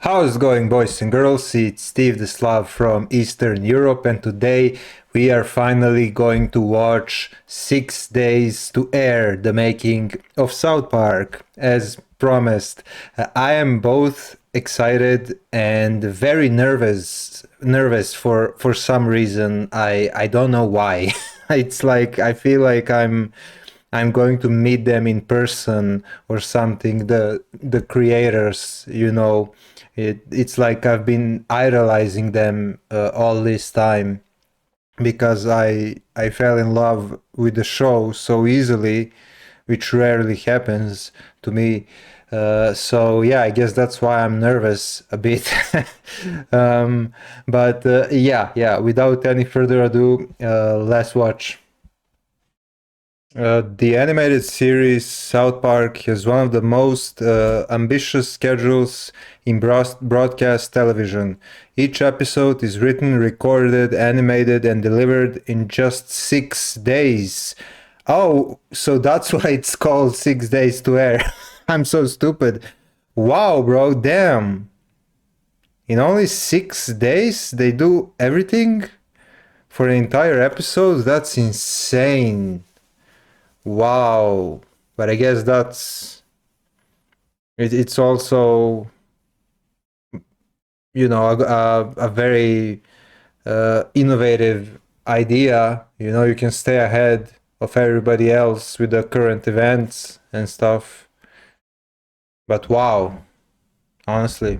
How's it going, boys and girls? It's Steve the Slav from Eastern Europe, and today we are finally going to watch 6 Days to Air, the making of South Park, as promised. I am both excited and very nervous for some reason. I don't know why. It's like I feel like I'm going to meet them in person or something. The creators, it's like I've been idolizing them all this time because I fell in love with the show so easily, which rarely happens to me. So yeah, I guess that's why I'm nervous a bit. But yeah. Without any further ado, let's watch. The animated series South Park has one of the most ambitious schedules in broadcast television. Each episode is written, recorded, animated, and delivered in just 6 days. Oh, so that's why it's called 6 Days to Air. I'm so stupid. Wow, bro, damn. In only 6 days, they do everything for an entire episode? That's insane. Wow, but I guess it's also a very innovative idea. You can stay ahead of everybody else with the current events and stuff. But wow, honestly,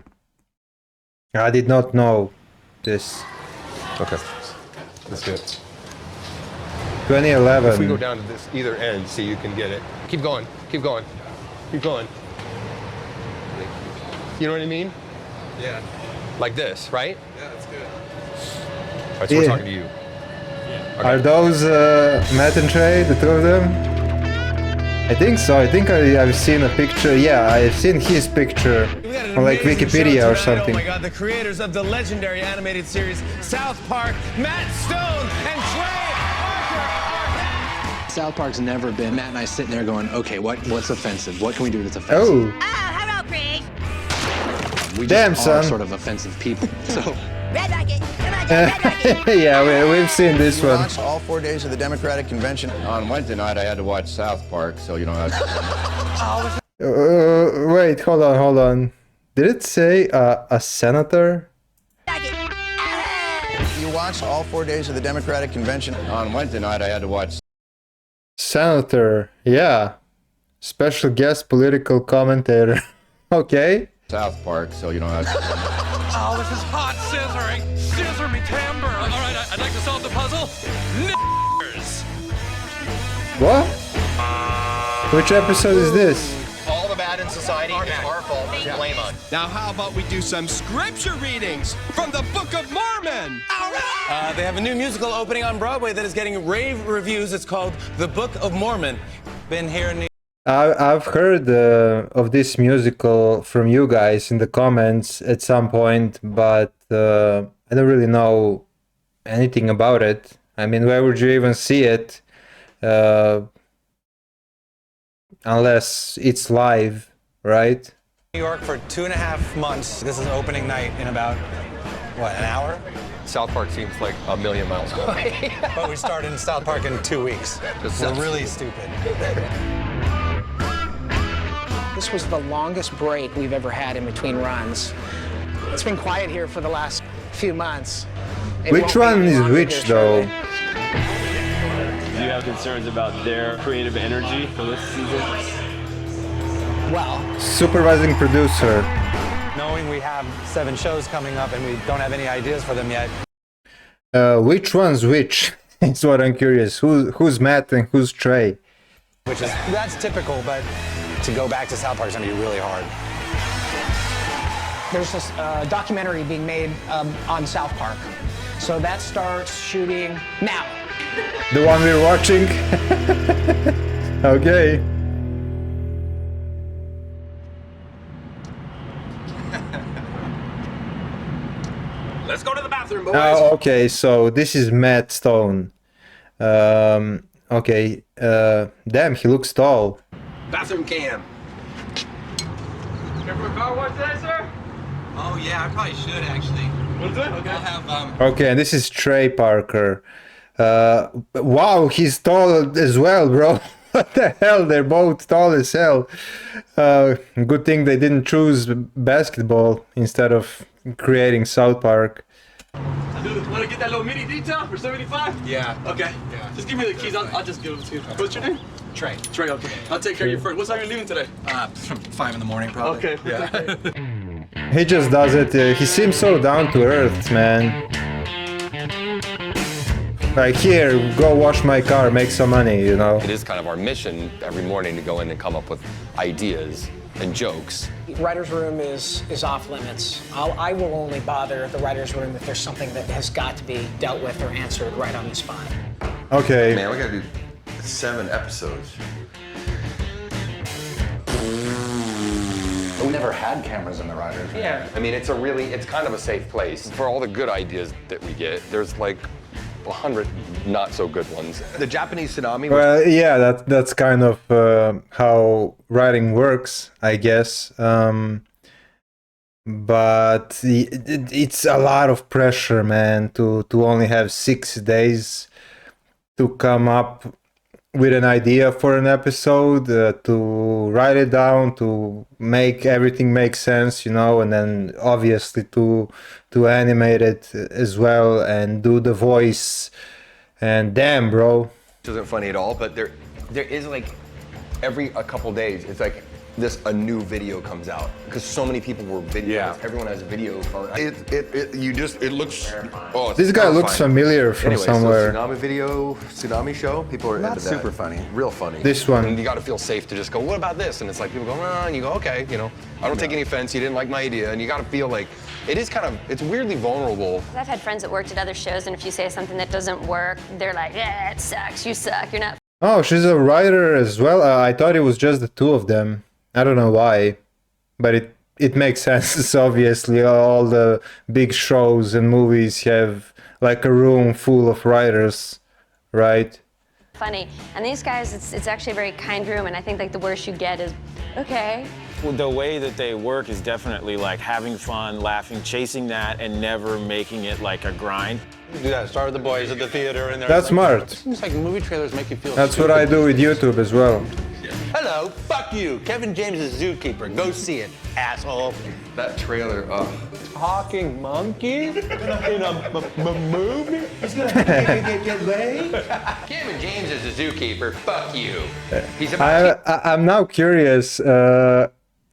I did not know this. Okay, that's good. 2011. If we go down to this either end, see you can get it. Keep going, keep going, keep going. You know what I mean? Yeah. Like this, right? Yeah, that's good. All right, so we're talking to you. Are those Matt and Trey, the two of them? I think so. I think I've seen a picture. Yeah, I've seen his picture on like Wikipedia or something. Oh my god, the creators of the legendary animated series South Park, Matt Stone and Trey Parker are back! South Park's never been Matt and I sitting there going, okay, what's offensive? What can we do that's offensive? Oh, hello, Craig. We damn, just are son. sort of offensive people. So Red Rocket. Come on, Red Rocket. yeah, we've seen this You one. watched all 4 days of the Democratic Convention. On Wednesday night, I had to watch South Park, so Wait, hold on. Did it say a senator? You watched all 4 days of the Democratic Convention. on Wednesday night, I had to watch Senator, yeah. Special guest political commentator. Okay. South Park, so Oh, this is hot scissoring! Scissor me timber! Alright, I'd like to solve the puzzle. N***ers! What? Which episode is this? All the bad in society is our fault. Blame us. Now how about we do some scripture readings from the Book of Mormon? They have a new musical opening on Broadway that is getting rave reviews. It's called The Book of Mormon. Been here in New I've heard of this musical from you guys in the comments at some point, but I don't really know anything about it. I mean, where would you even see it? Unless it's live, right? New York for 2.5 months. This is opening night in about, what, an hour? South Park seems like a million miles away. But we start in South Park in 2 weeks. We're really stupid. This was the longest break we've ever had in between runs. It's been quiet here for the last few months. Which one is which, though? Do you have concerns about their creative energy for this season? Well, Supervising producer. Knowing we have 7 shows coming up and we don't have any ideas for them yet. Which one's which? Is what I'm curious. Who's Matt and who's Trey? That's typical, but to go back to South Park is gonna be really hard. there's this documentary being made on South Park. So that starts shooting now. The one we're watching? Okay. Let's go to the bathroom, boys. Oh, okay, so this is Matt Stone. Okay. Damn, he looks tall. Bathroom cam. Careful with car wash today, sir? Oh yeah, I probably should actually. What's that? Okay. I'll have Okay, and this is Trey Parker. Wow, he's tall as well, bro. What the hell? They're both tall as hell. Good thing they didn't choose basketball instead of creating South Park. Dude, want to get that little mini detail for 75? Yeah. Okay. Yeah. Just give me the keys. I'll just give them to you. What's your name? Trey. Trey, okay. I'll take care of you first. What time are you leaving today? 5 in the morning probably. Okay. Yeah. He just does it. He seems so down to earth, man. Like, here, go wash my car, make some money, you know? It is kind of our mission every morning to go in and come up with ideas and jokes. Writer's room is off limits. I will only bother the writer's room if there's something that has got to be dealt with or answered right on the spot. Okay. Man, we gotta do 7 episodes. We never had cameras in the writers room. Yeah. I mean, it's kind of a safe place. For all the good ideas that we get, there's like 100 not so good ones. The Japanese tsunami. Well, yeah, that's kind of how writing works, I guess. But it's a lot of pressure, man, to only have 6 days to come up with an idea for an episode, to write it down, to make everything make sense, you know, and then obviously to animate it as well and do the voice. And damn, bro. Which isn't funny at all, but there is like every a couple days, it's like a new video comes out because so many people were videos. Yeah. Everyone has a video phone. It looks. Oh, This guy looks familiar from anyway, somewhere. So tsunami show. People are into that. Super funny, real funny. This one. And you got to feel safe to just go, what about this? And it's like people go, and you go, okay, you know, I don't take any offense. You didn't like my idea, and you got to feel like it's weirdly vulnerable. I've had friends that worked at other shows, and if you say something that doesn't work, they're like, yeah, it sucks. You suck. You're not. Oh, she's a writer as well. I thought it was just the two of them. I don't know why, but it makes sense. Obviously, all the big shows and movies have like a room full of writers, right? Funny. And these guys, it's actually a very kind room, and I think like the worst you get is, okay. Well, the way that they work is definitely like having fun, laughing, chasing that, and never making it like a grind. Do that. Start with the boys at the theater, and That's smart. Seems like movie trailers make you feel. That's what I do with YouTube as well. Hello, fuck you. Kevin James is Zookeeper. Go see it, asshole. That trailer. Talking monkey in a movie. He's gonna get laid. Kevin James is a zookeeper. Fuck you. I'm now curious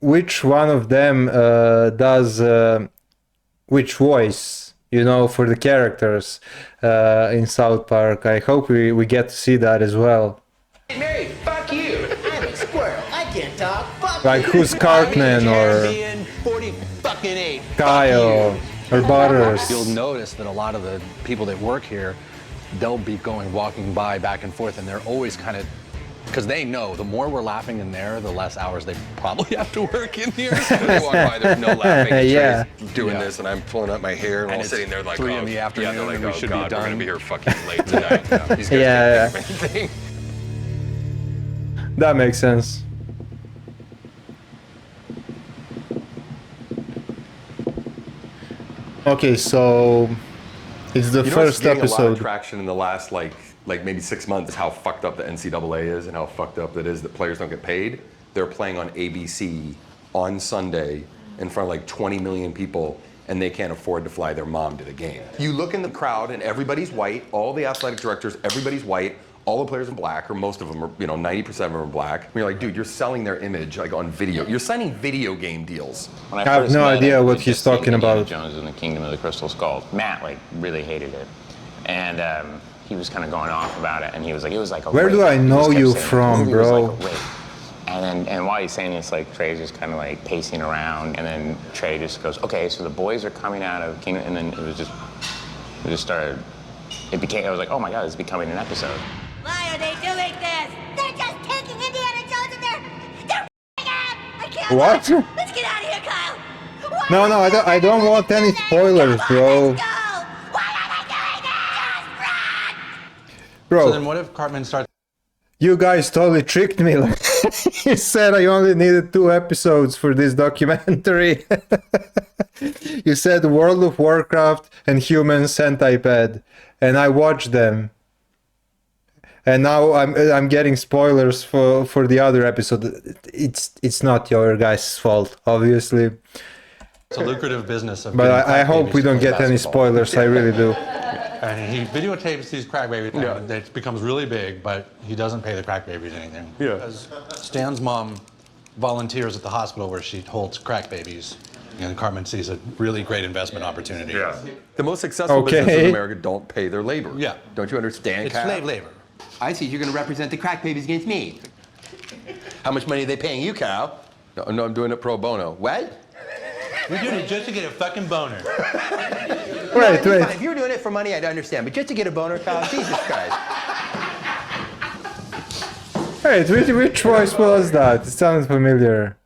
which one of them does which voice, you know, for the characters in South Park. I hope we get to see that as well. Hey, Mary, fuck you. I'm a squirrel. I can't talk. Fuck Like you. who's Cartman or 40 Kyle or Butters. You'll notice that a lot of the people that work here, they'll be walking by back and forth, and they're always kind of, because they know the more we're laughing in there, the less hours they probably have to work in here. When they walk by, there's no laughing. And Yeah. Trey's doing this, and I'm pulling up my hair, and I'm it's sitting there like, 3 in the afternoon, they're like, and we should be God, we're done. gonna be here fucking late tonight. These guys Yeah, can't think of anything. That makes sense. Okay, so it's the first getting a lot of episode. traction in the last like maybe 6 months is how fucked up the NCAA is and how fucked up it is that players don't get paid. They're playing on ABC on Sunday in front of like 20 million people, and they can't afford to fly their mom to the game. You look in the crowd and everybody's white, all the athletic directors, everybody's white, all the players are black, or most of them are, 90% of them are black. And you're like, dude, you're selling their image like on video. You're signing video game deals. I have no idea what he's talking about. Jones in the Kingdom of the Crystal Skull. Matt really hated it, and he was kind of going off about it, and he was like, it was like a Where rape. do I He just know kept you saying from, the movie was bro? like a rape. And while he's saying this, like Trey's just kind of like pacing around, and then Trey just goes, okay, so the boys are coming out of Kingdom, and then it just started. I was like, oh my God, it's becoming an episode. Why are they doing this? They're just taking Indiana Jones and they're f***ing up! I can't What? watch. Let's get out of here, Kyle! No, I don't want any spoilers, bro. Bro, So then what if Cartman starts? you guys totally tricked me. Like, you said I only needed 2 episodes for this documentary. You said World of Warcraft and Human Centipede, and I watched them. And now I'm getting spoilers for the other episode. It's not your guys' fault, obviously. It's a lucrative business. But I hope we don't get any spoilers. I really do. And he videotapes these crack babies. Yeah. It becomes really big, but he doesn't pay the crack babies anything. Yeah. Because Stan's mom volunteers at the hospital where she holds crack babies. And Carmen sees a really great investment opportunity. Yeah. The most successful businesses in America don't pay their labor. Yeah. Don't you understand? It's slave labor. I see you're going to represent the crack babies against me. How much money are they paying you, Kyle? No, I'm doing it pro bono. What? We're doing it just to get a fucking boner. Wait. If you were doing it for money, I'd understand. But just to get a boner, Kyle, Jesus Christ. Wait, which voice was that? It sounds familiar.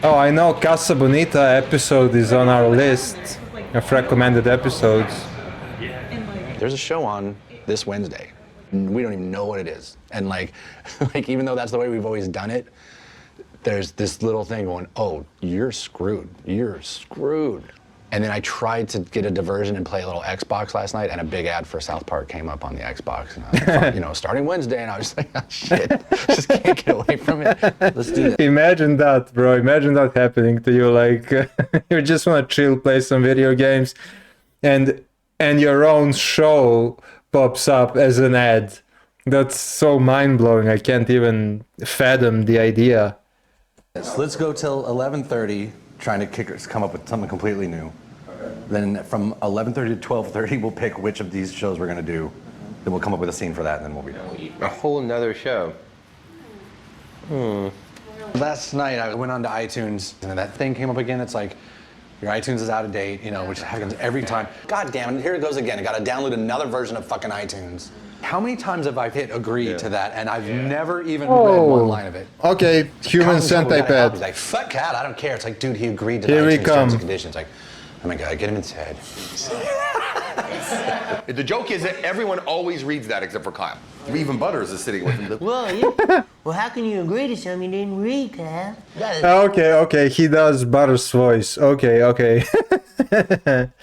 Oh, I know Casa Bonita episode is on our list of recommended episodes. There's a show on this Wednesday. We don't even know what it is. And like even though that's the way we've always done it, there's this little thing going, oh, you're screwed. You're screwed. And then I tried to get a diversion and play a little Xbox last night, and a big ad for South Park came up on the Xbox. And I was like, you know, starting Wednesday, and I was like, oh, shit, just can't get away from it. Let's do that. Imagine that, bro. Imagine that happening to you. Like, you just want to chill, play some video games, and your own show pops up as an ad. That's so mind-blowing. I can't even fathom the idea. Let's go till 11:30, trying to come up with something completely new. Then from 11:30 to 12:30, we'll pick which of these shows we're going to do. Then we'll come up with a scene for that, and then we'll be done. A whole nother show. Last night, I went onto iTunes, and then that thing came up again. It's like, your iTunes is out of date, you know, which happens every time. God damn it, here it goes again. I got to download another version of fucking iTunes. How many times have I hit agree to that, and I've never even read one line of it? Okay, Human Centipede. He's like, fuck Cat, I don't care. It's like, dude, he agreed to Here the we iTunes come. terms and conditions. Like, oh my God, get him in his head. The joke is that everyone always reads that except for Kyle. Even Butters is sitting with him. Well, how can you agree to something you didn't read, Kyle? Okay, he does Butters' voice. Okay.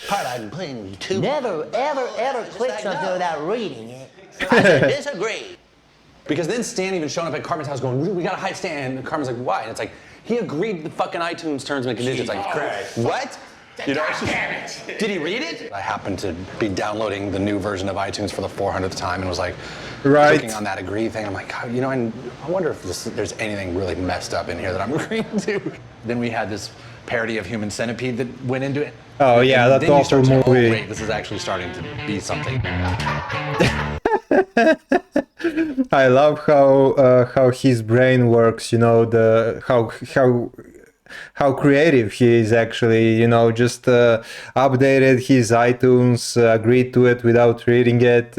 Part I'm playing too. Never, ever click something without reading it. I said disagree. Because then Stan even showing up at Carmen's house going, we gotta hide Stan. And Carmen's like, why? And it's like, he agreed to the fucking iTunes terms and conditions. Like, what? You know, did he read it? I happened to be downloading the new version of iTunes for the 400th time and was like, clicking on that agree thing. I'm like, God, you know, I wonder if there's anything really messed up in here that I'm agreeing to. Then we had this parody of Human Centipede that went into it. Oh yeah, and that then you awful start to, movie. oh, wait, this is actually starting to be something. I love how his brain works. You know, how creative he is actually. You know, just updated his iTunes, agreed to it without reading it,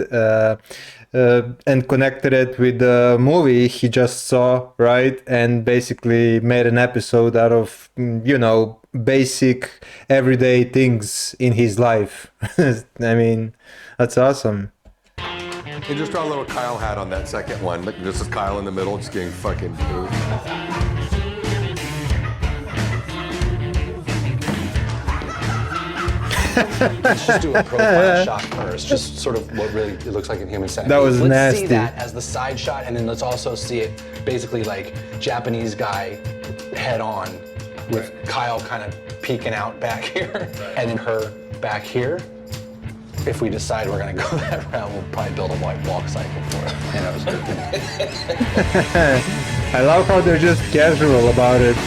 and connected it with the movie he just saw, right? And basically made an episode out of, you know, basic everyday things in his life. I mean, that's awesome. And just draw a little Kyle hat on that second one. Look, this is Kyle in the middle, just getting fucking food. Let's just do a profile shot first, just sort of what really it looks like in Human Centipede. That was let's nasty. see that as the side shot, and then let's also see it basically like Japanese guy head on with Kyle kind of peeking out back here, and then her back here. If we decide we're gonna go that route, we'll probably build a white walk cycle for it. You know, I love how they're just casual about it.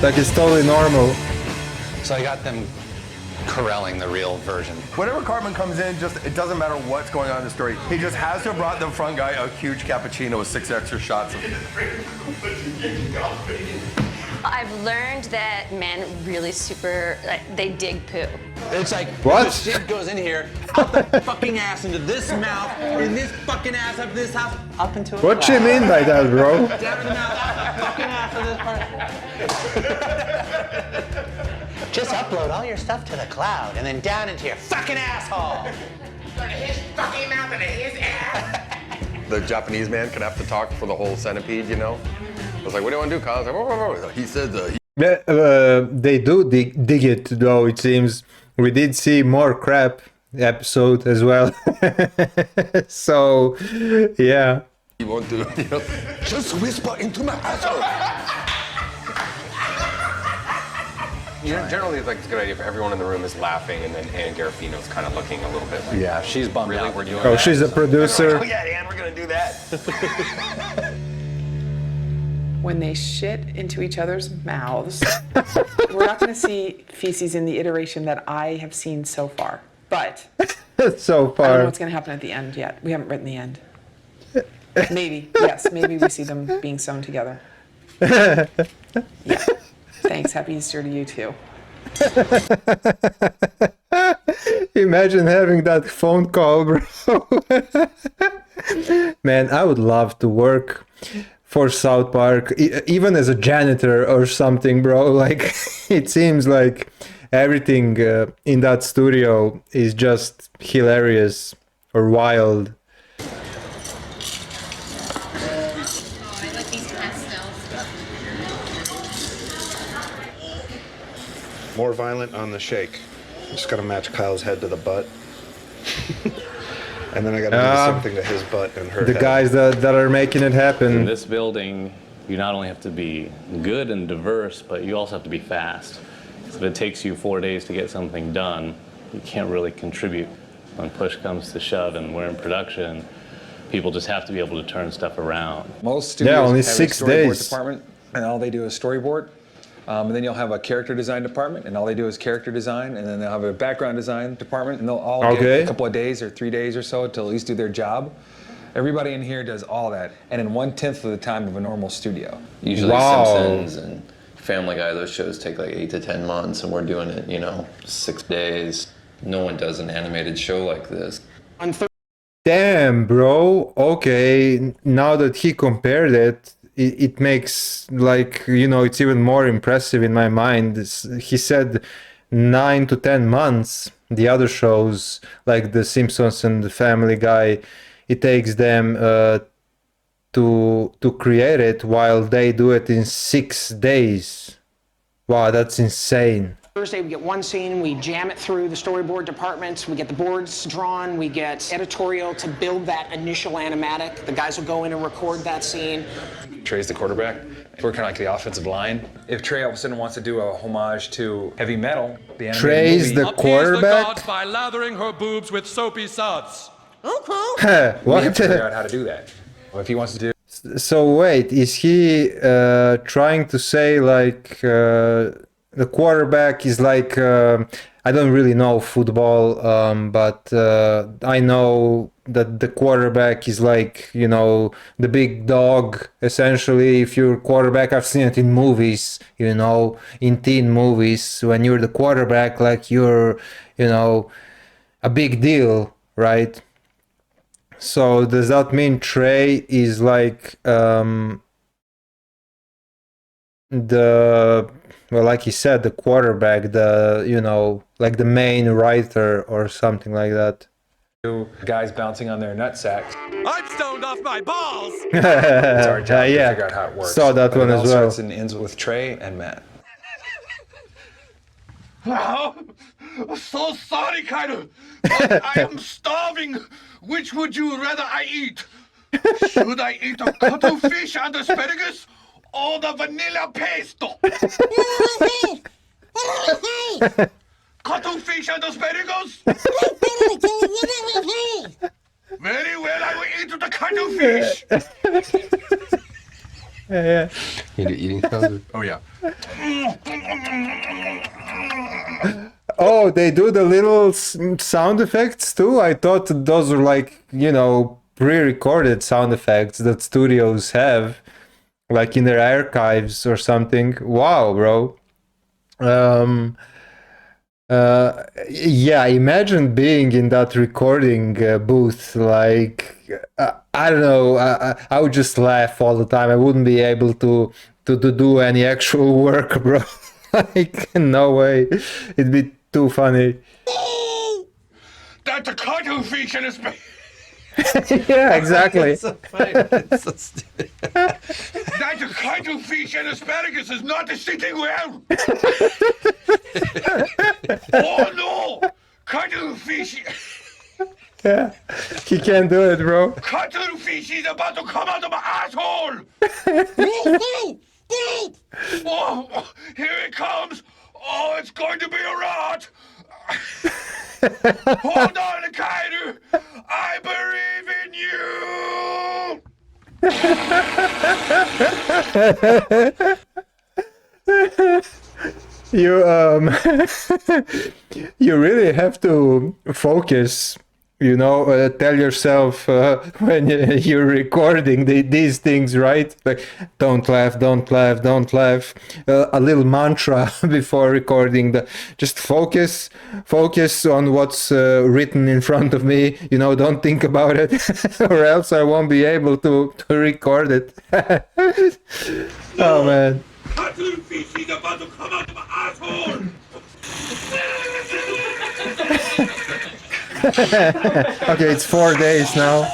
Like it's totally normal. So I got them corralling the real version. Whenever Cartman comes in, it doesn't matter what's going on in the story. He just has to have brought the front guy a huge cappuccino with 6 extra shots of I've learned that men really they dig poo. It's like, what? The shit goes in here, out the fucking ass, into this mouth, in this fucking ass, up this house, up into a What you mean by that, bro? Down in the mouth, fucking ass of this part. Just upload all your stuff to the cloud and then down into your fucking asshole. His fucking mouth and his ass. The Japanese man could have to talk for the whole centipede, you know? was like, what do you want to do, Kyle? I was like, whoa. He said They do dig it though, it seems. We did see more crap episode as well. So, yeah. You won't do it. Just whisper into my asshole. Generally, it's like it's a good idea if everyone in the room is laughing, and then Ann Garofino's kind of looking a little bit like, Yeah, she's bummed really, out. we're doing Oh, that? she's a producer. Oh yeah, Ann, we're gonna do that. When they shit into each other's mouths, we're not going to see feces in the iteration that I have seen so far. But So I don't know far. what's going to happen at the end yet. We haven't written the end. Maybe, yes, maybe we see them being sewn together. Yeah. Thanks. Happy Easter to you too. Imagine having that phone call, bro. Man, I would love to work for South Park, even as a janitor or something, bro. Like, it seems like everything in that studio is just hilarious or wild. More violent on the shake. Just gotta match Kyle's head to the butt. And then I gotta do the same thing to his butt and her The head. guys that are making it In happen. this building, you not only have to be good and diverse, but you also have to be fast. So if it takes you 4 days to get something done, you can't really contribute. When push comes to shove and we're in production, people just have to be able to turn stuff around. Most studios only have 6 a storyboard days. department, and all they do is storyboard. And then you'll have a character design department, and all they do is character design. And then they'll have a background design department, and they'll all Okay. get a couple of days or 3 days or so to at least do their job. Everybody in here does all that, and in 1/10 of the time of a normal studio. Usually Wow. Simpsons and Family Guy, those shows take like 8 to 10 months, and we're doing it, 6 days. No one does an animated show like this. Damn, bro. Okay, now that he compared it makes, like, it's even more impressive in my mind. He said 9 to 10 months. The other shows, like The Simpsons and The Family Guy, it takes them to create it, while they do it in 6 days. Wow, that's insane. Thursday, we get one scene, we jam it through the storyboard departments, we get the boards drawn, we get editorial to build that initial animatic. The guys will go in and record that scene. Trey's the quarterback. We're kind of like the offensive line. If Trey all of a sudden wants to do a homage to heavy metal, the animated Trey's movie, the quarterback? by lathering her boobs with soapy suds. What? we have to figure out how to do that. Well, if he wants to do So wait, is he trying to say, like, the quarterback is like, I don't really know football, but I know that the quarterback is like, the big dog, essentially. If you're quarterback, I've seen it in movies, in teen movies, when you're the quarterback, like, you're, a big deal, right? So does that mean Trey is like like he said, the quarterback, like the main writer or something like that? guys bouncing on their nutsacks. I'm stoned off my balls. It's our job to Yeah, figure out how it works. saw that But one it as all well. starts and ends with Trey and Matt. So sorry, Kyle. But I am starving. Which would you rather I eat? Should I eat a cuttlefish and asparagus or the vanilla pesto? Cuttlefish and asparagus? Very well, I will eat the cuttlefish. Yeah. You eating sounds? Oh, yeah. Oh, they do the little sound effects too? I thought those were like, pre-recorded sound effects that studios have, like in their archives or something. Wow, bro. Yeah, imagine being in that recording booth. Like, I don't know, I would just laugh all the time. I wouldn't be able to do any actual work, bro. Like, no way. It'd be too funny. That's a cuttlefish and asparagus. Yeah, exactly. It's so funny. It's so stupid. That cuttlefish and asparagus is not sitting well. Oh no! Cuttlefish. Yeah, he can't do it, bro. Cuttlefish is about to come out of my asshole! Woo, woo, woo. Oh, here it comes! Oh, it's going to be a rot! Hold on, Kaiser! I believe in you! You really have to focus, you know, tell yourself when you're recording these things, right? Like, don't laugh, don't laugh, don't laugh. A little mantra before recording. Just focus on what's written in front of me. You know, don't think about it, or else I won't be able to record it. Oh man. Cuttlefish is about to come out of my asshole! Okay, it's 4 days now.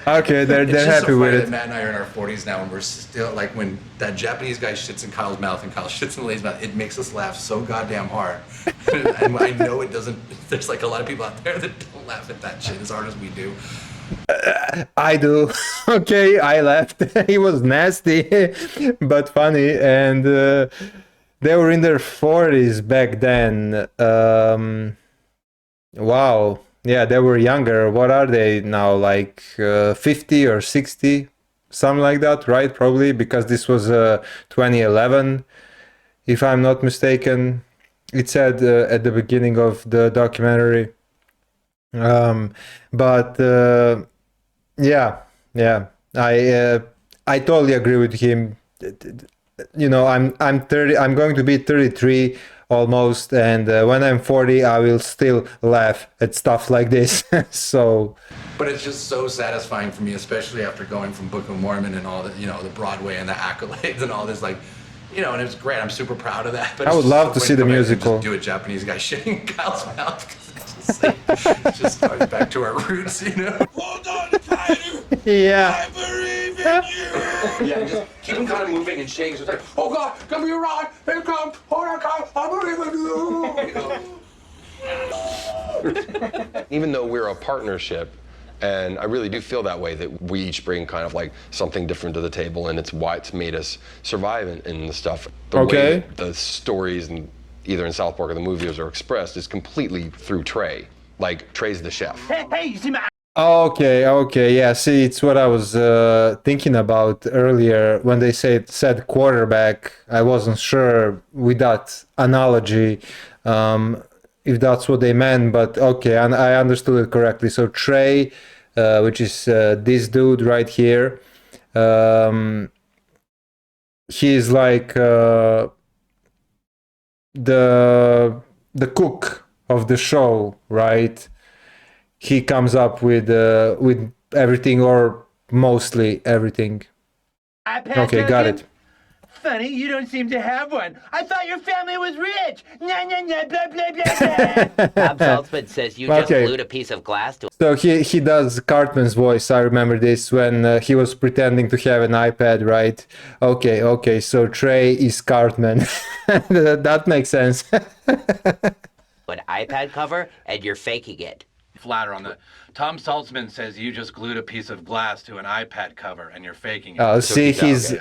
Okay, they're It's just happy so with funny it. that Matt and I are in our 40s now, and we're still like when that Japanese guy shits in Kyle's mouth and Kyle shits in Lay's mouth. It makes us laugh so goddamn hard. And I know it doesn't. There's like a lot of people out there that don't laugh at that shit as hard as we do. I do. Okay, I laughed. He was nasty, but funny, and they were in their 40s back then. Wow. Yeah, they were younger. What are they now? Like 50 or 60? Something like that, right? Probably, because this was 2011, if I'm not mistaken. It said at the beginning of the documentary. But yeah, I totally agree with him. You know, I'm 30. I'm going to be 33 almost, and when I'm 40, I will still laugh at stuff like this. So. But it's just so satisfying for me, especially after going from Book of Mormon and all the, you know, the Broadway and the accolades and all this, like, you know, and it was great. I'm super proud of that. But I would love to see the musical. Just do a Japanese guy shitting in Kyle's mouth. It just starts back to our roots, you know. Hold on, Kaiser! Yeah. I believe in you! Yeah, just keep him kind of moving and shaking. So it's like, oh God, come here, Ron. Here it comes. Hold on, Kyle. I believe in you. Even though we're a partnership, and I really do feel that way, that we each bring kind of like something different to the table, and it's why it's made us survive in the stuff. The way that the stories, and either in South Park or the movies, are expressed is completely through Trey. Like, Trey's the chef. Hey, you see my... Okay, yeah. See, it's what I was thinking about earlier when they said quarterback. I wasn't sure with that analogy if that's what they meant, but okay, and I understood it correctly. So Trey, which is this dude right here, he's like the cook of the show, right? He comes up with everything, or mostly everything. Okay, got it. Funny, you don't seem to have one. I thought your family was rich. Nah, nah, nah, blah, blah, blah, blah. Bob Saltzman says you just glued a piece of glass to. So he does Cartman's voice. I remember this when he was pretending to have an iPad, right? Okay. So Trey is Cartman. That makes sense. An iPad cover, and you're faking it. Flatter on that. Tom Saltzman says you just glued a piece of glass to an iPad cover and you're faking it. Oh, see, he's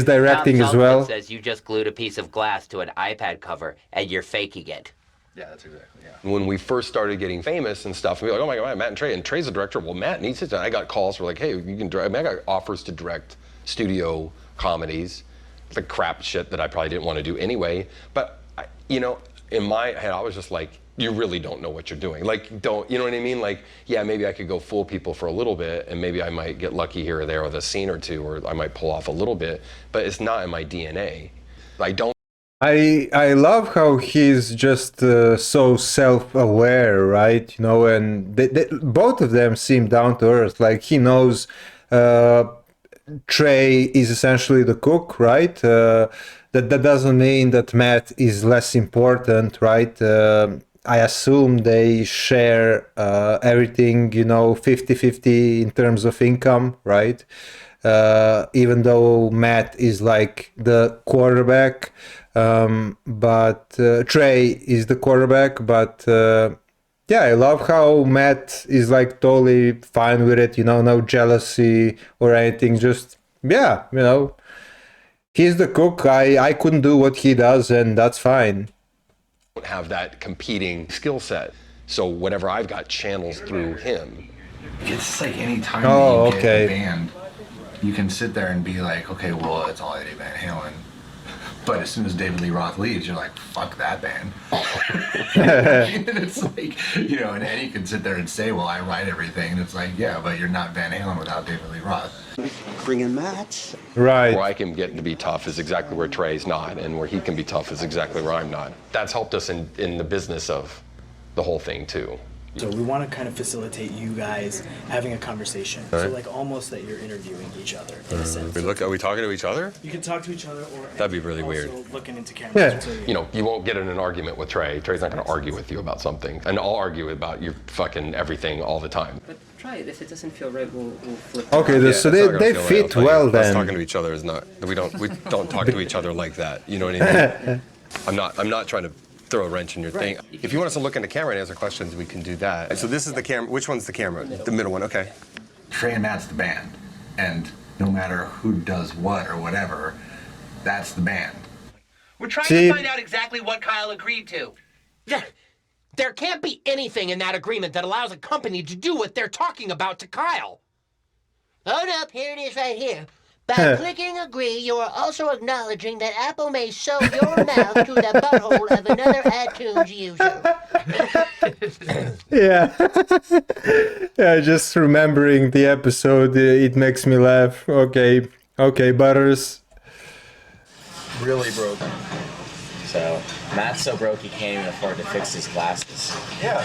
directing Tom as well. Saltzman says you just glued a piece of glass to an iPad cover, and you're faking it. Yeah, that's exactly, yeah. When we first started getting famous and stuff, we were like, oh my God, Matt and Trey. And Trey's the director. Well, Matt needs it. And I got calls for like, hey, you can direct. I got offers to direct studio comedies. It's like crap shit that I probably didn't want to do anyway. But, you know, in my head, I was just like, you really don't know what you're doing. Like, you know what I mean? Like, yeah, maybe I could go fool people for a little bit, and maybe I might get lucky here or there with a scene or two, or I might pull off a little bit, but it's not in my DNA. I don't. I love how he's just so self-aware, right? You know, and both of them seem down to earth. Like, he knows Trey is essentially the cook, right? That doesn't mean that Matt is less important, right? I assume they share everything, 50-50 in terms of income, right? Even though Matt is like the quarterback, but Trey is the quarterback, but yeah, I love how Matt is like totally fine with it, no jealousy or anything, just, yeah, he's the cook. I couldn't do what he does, and that's fine. Don't have that competing skill set. So whatever I've got channels through him. It's like any time Oh, you get okay. a band, you can sit there and be like, okay, well, it's all Eddie Van Halen. But as soon as David Lee Roth leaves, you're like, fuck that band. And it's like, and Eddie can sit there and say, well, I write everything. And it's like, yeah, but you're not Van Halen without David Lee Roth. Bring in Matt. Right. Where I can get to be tough is exactly where Trey's not, and where he can be tough is exactly where I'm not. That's helped us in the business of the whole thing, too. So we want to kind of facilitate you guys having a conversation. All So right. like almost that you're interviewing each other in a sense. Are we talking to each other? You can talk to each other or That'd be really also weird. looking into cameras. Yeah. So, You won't get in an argument with Trey. Trey's not going to argue with you about something. And I'll argue about your fucking everything all the time. But try it. If it doesn't feel right, we'll flip. Okay, so they fit well Us then. talking to each other is not. We don't talk to each other like that. You know what I mean? I'm not trying to throw a wrench in your thing. If you want us to look in the camera and answer questions, we can do that. So this is the camera. Which one's the camera? The middle one. Okay. Trey and Matt's the band. And no matter who does what or whatever, that's the band. We're trying See- to find out exactly what Kyle agreed to. There can't be anything in that agreement that allows a company to do what they're talking about to Kyle. Hold up, here it is right here. By clicking agree, you are also acknowledging that Apple may sew your mouth to the butthole of another iTunes user. Yeah. Yeah, just remembering the episode, it makes me laugh. Okay, Butters. Really broke. So Matt's so broke he can't even afford to fix his glasses.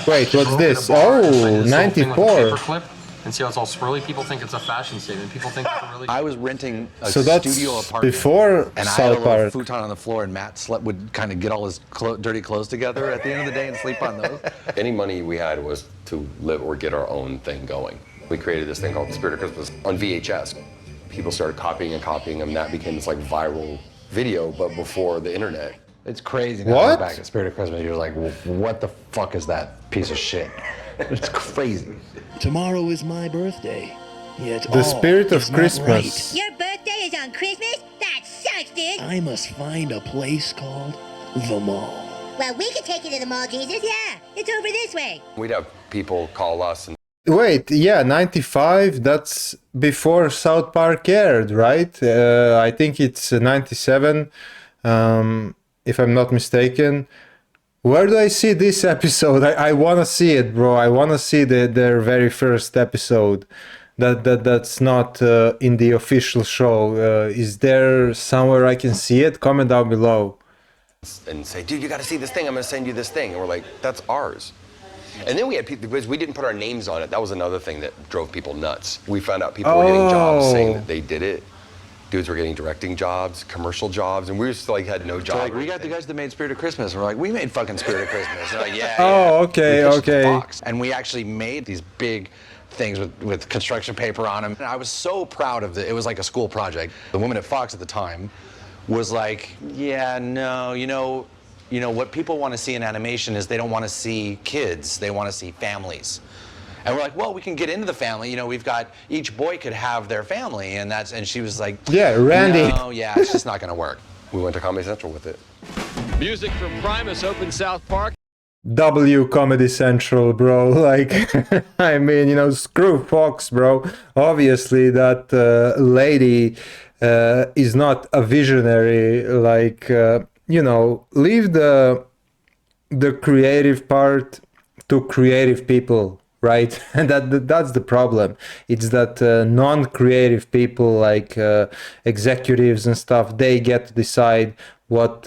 Wait, what's this? Oh, 94. Paperclip and see how it's all swirly. People think it's a fashion statement. People think it's a really. I was renting a So that's studio apartment. before and I South had a little Park. futon on the floor, and Matt would kind of get all his dirty clothes together at the end of the day and sleep on those. Any money we had was to live or get our own thing going. We created this thing called Spirit of Christmas on VHS. People started copying them. That became this like viral video, but before the internet. It's crazy. Now What? Back at Spirit of Christmas, you're like, well, what the fuck is that piece of shit? It's crazy. Tomorrow is my birthday. Yet The all Spirit of is not Christmas. Your birthday is on Christmas? That sucks, dude. right. I must find a place called the mall. Well, we could take you to the mall, Jesus. Yeah, it's over this way. We'd have people call us and Wait, yeah, 95, that's before South Park aired, right? I think it's 97, if I'm not mistaken. Where do I see this episode? I want to see it, bro. I want to see their very first episode. That's not in the official show. Is there somewhere I can see it? Comment down below. and say, dude, you got to see this thing. I'm going to send you this thing. And we're like, that's ours. And then we had people, because we didn't put our names on it. That was another thing that drove people nuts. We found out people were getting jobs saying that they did it. Dudes were getting directing jobs, commercial jobs, and we just like had no job. Like, we got the guys that made Spirit of Christmas. And we're like, we made fucking Spirit of Christmas. They're like, yeah. Oh, okay, We pitched okay. Fox, and we actually made these big things with construction paper on them. And I was so proud of it. It was like a school project. The woman at Fox at the time was like, yeah, no, you know what people want to see in animation is they don't want to see kids. They want to see families. And we're like, well, we can get into the family. You know, we've got, each boy could have their family. And she was like, yeah, Randy. No, yeah, it's just not going to work. We went to Comedy Central with it. Music from Primus opens South Park. W Comedy Central, bro. Like, I mean, screw Fox, bro. Obviously, that lady is not a visionary. Like, leave the creative part to creative people, right? And that's the problem. It's that non-creative people, like executives and stuff, they get to decide what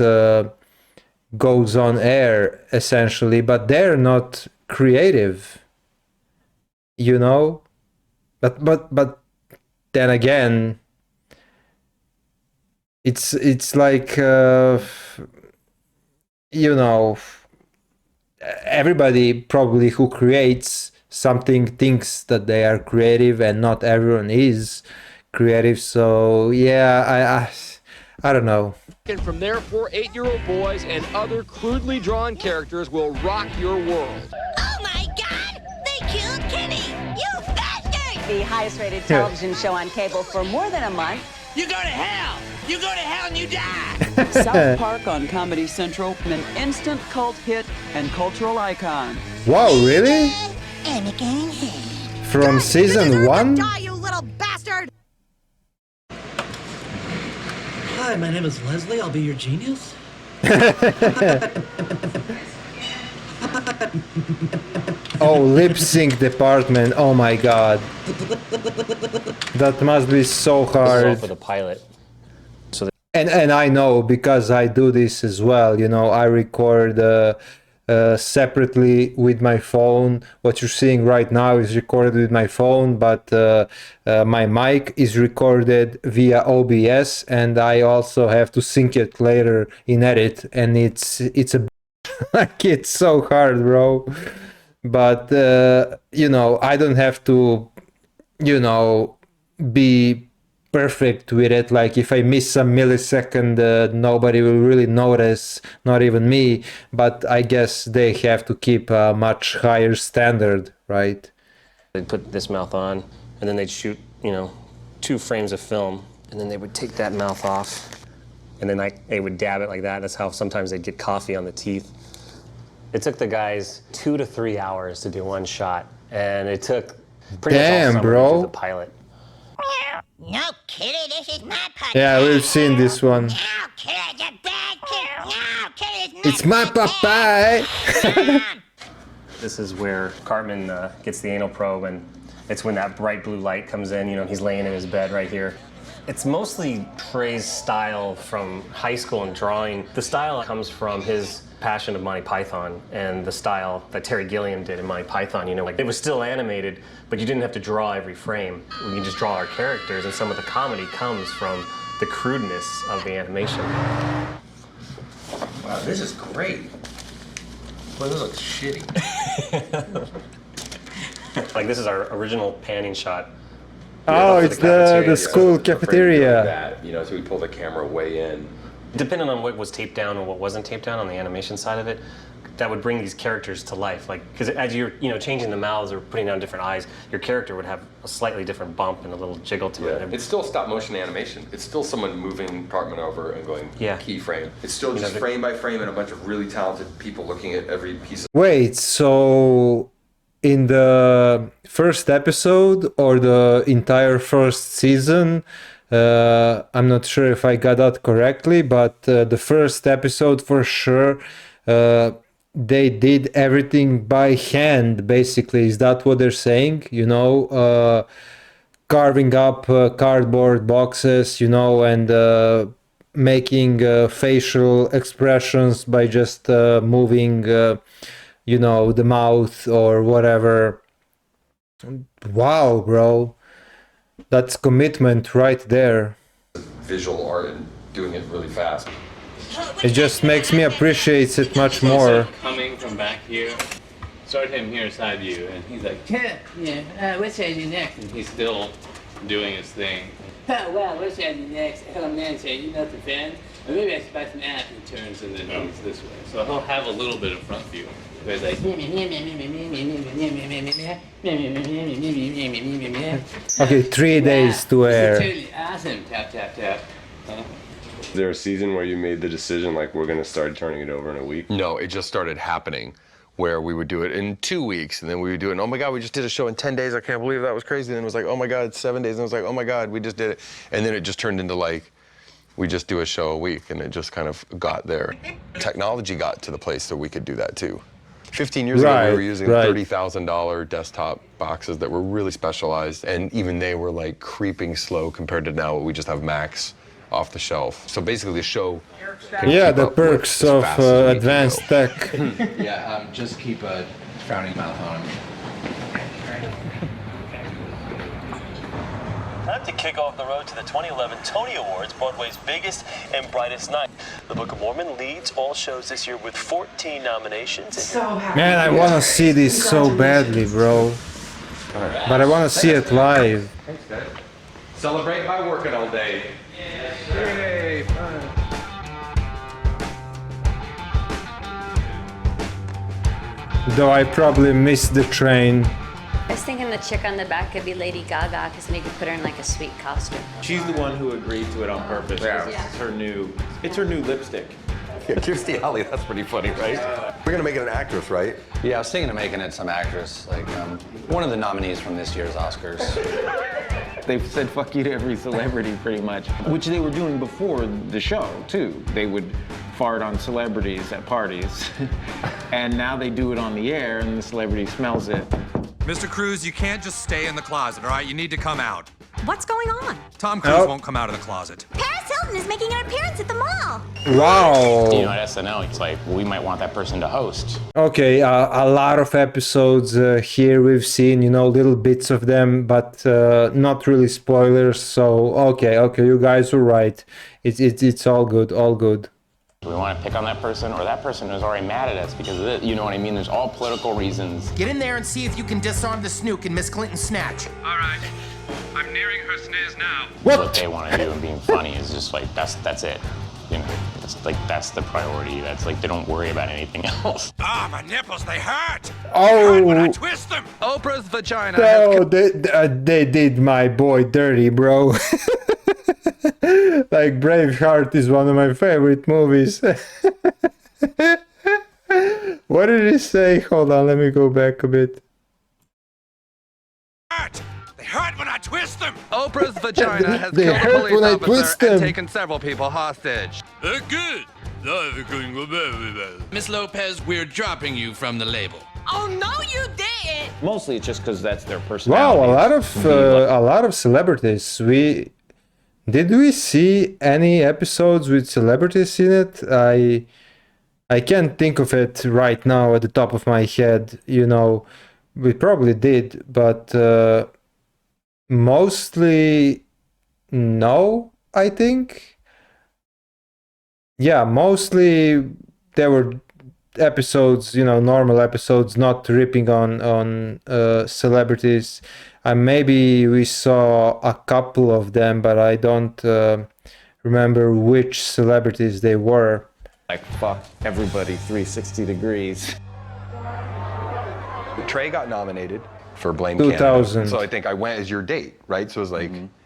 goes on air, essentially, but they're not creative, but then again, it's like everybody probably who creates something thinks that they are creative, and not everyone is creative. So yeah, I don't know. And from there, 4 8-year-old boys and other crudely drawn characters will rock your world. Oh my God! They killed Kenny! You bastard! The highest rated television show on cable for more than a month. You go to hell! You go to hell and you die! South Park on Comedy Central, an instant cult hit and cultural icon. Wow, really? From season 1? Die, you little bastard! Hi, my name is Leslie. I'll be your genius. Oh, lip sync department. Oh my god. That must be so hard. For the pilot. So and I know, because I do this as well, you know, I record separately with my phone. What you're seeing right now is recorded with my phone, but my mic is recorded via OBS, and I also have to sync it later in edit, and it's a like, it's so hard, bro. But you know, I don't have to, you know, be perfect with it. Like, if I miss a millisecond, nobody will really notice, not even me. But I guess they have to keep a much higher standard, right? They'd put this mouth on, and then they'd shoot, you know, 2 frames of film, and then they would take that mouth off, and then they would dab it like that. That's how sometimes they'd get coffee on the teeth. It took the guys 2 to 3 hours to do one shot, and it took pretty much all summer to do the pilot. No, Kitty, this is my podcast. Yeah, we've seen this one. No, Kitty, it's a bad kid. No, Kitty, It's my Popeye. This is where Cartman gets the anal probe, and it's when that bright blue light comes in, you know, he's laying in his bed right here. It's mostly Trey's style from high school and drawing. The style comes from his passion of Monty Python and the style that Terry Gilliam did in Monty Python. You know, like, it was still animated, but you didn't have to draw every frame. We can just draw our characters, and some of the comedy comes from the crudeness of the animation. Wow, this is great. Boy, this looks shitty. Like, this is our original panning shot. Oh, it's the school cafeteria. That, you know, so we pull the camera way in. Depending on what was taped down and what wasn't taped down on the animation side of it, that would bring these characters to life. Like, because as you're, you know, changing the mouths or putting down different eyes, your character would have a slightly different bump and a little jiggle to it. It's still stop motion animation. It's still someone moving Cartman over and going keyframe. It's still just frame by frame and a bunch of really talented people looking at every piece of... Wait, so in the first episode or the entire first season, I'm not sure if I got that correctly, but the first episode for sure, they did everything by hand, basically. Is that what they're saying? You know, carving up cardboard boxes, you know, and making facial expressions by just moving, you know, the mouth or whatever. Wow, bro. That's commitment right there. Visual art and doing it really fast. It just makes me appreciate it much more. Coming from back here, start him here side you, and he's like, what should I do next? and he's still doing his thing. Oh, wow, what should I do next? Oh, man, should I eat out the fan? Or maybe I should buy some apps. He turns and then he's this way. So he'll have a little bit of front view. So he's like, Okay, 3 days to air. Totally awesome. Tap, tap, tap. Is there a season where you made the decision, like, we're going to start turning it over in a week? No, it just started happening where we would do it in 2 weeks, and then we would do it, and oh my God, we just did a show in 10 days. I can't believe that was crazy. And then it was like, oh my God, it's 7 days. And it was like, oh my God, we just did it. And then it just turned into like, we just do a show a week, and it just kind of got there. Technology got to the place that we could do that too. 15 years ago, we were using $30,000 desktop boxes that were really specialized, and even they were like creeping slow compared to now, we just have Macs off the shelf. So basically the show Yeah, the perks of advanced tech. Yeah, just keep a frowning mouth on. Time to kick off the road to the 2011 Tony Awards, Broadway's biggest and brightest night. The Book of Mormon leads all shows this year with 14 nominations. Man, I want to see this so badly, bro. But I want to see it live. Thanks, guys. Celebrate by working all day. Yay, fun. Though I probably missed the train. I was thinking the chick on the back could be Lady Gaga, because then you could put her in like a sweet costume. She's the one who agreed to it on purpose. Yeah. It's her new lipstick. Yeah, Kirstie Alley, that's pretty funny, right? We're gonna make it an actress, right? Yeah, I was thinking of making it some actress, like one of the nominees from this year's Oscars. They've said fuck you to every celebrity pretty much, which they were doing before the show too. They would fart on celebrities at parties. And now they do it on the air and the celebrity smells it. Mr. Cruise, you can't just stay in the closet, all right? You need to come out. What's going on? Tom Cruise won't come out of the closet. Paris Hilton is making an appearance at the mall. Wow. You know, at SNL, it's like, we might want that person to host. Okay, a lot of episodes here we've seen, you know, little bits of them, but not really spoilers. So okay, you guys were right. It's all good, all good. Do we want to pick on that person, or that person is already mad at us because of it? You know what I mean? There's all political reasons. Get in there and see if you can disarm the snook in Miss Clinton's snatch. All right. I'm nearing her snares now. What they want to do and being funny is just like, that's it. You know, that's the priority. That's like, they don't worry about anything else. Ah, my nipples, they hurt. Oh. They hurt when I twist them. Oprah's vagina. No, they did my boy dirty, bro. Like Braveheart is one of my favorite movies. What did he say? Hold on, let me go back a bit. They hurt when I twist them. Oprah's vagina has They killed a hurt police when I officer twist and them. taken several people hostage. They're good. Miss Lopez, we're dropping you from the label. Oh, no, you didn't. Mostly it's just because that's their personality. Wow, a lot of celebrities. Did we see any episodes with celebrities in it? I can't think of it right now at the top of my head. You know, we probably did, but mostly no, I think. Yeah, mostly there were episodes, you know, normal episodes, not ripping on celebrities. Maybe we saw a couple of them, but I don't remember which celebrities they were. Like, fuck everybody 360 degrees. Trey got nominated for Blame 2000. Canada. So I think I went as your date, right? So it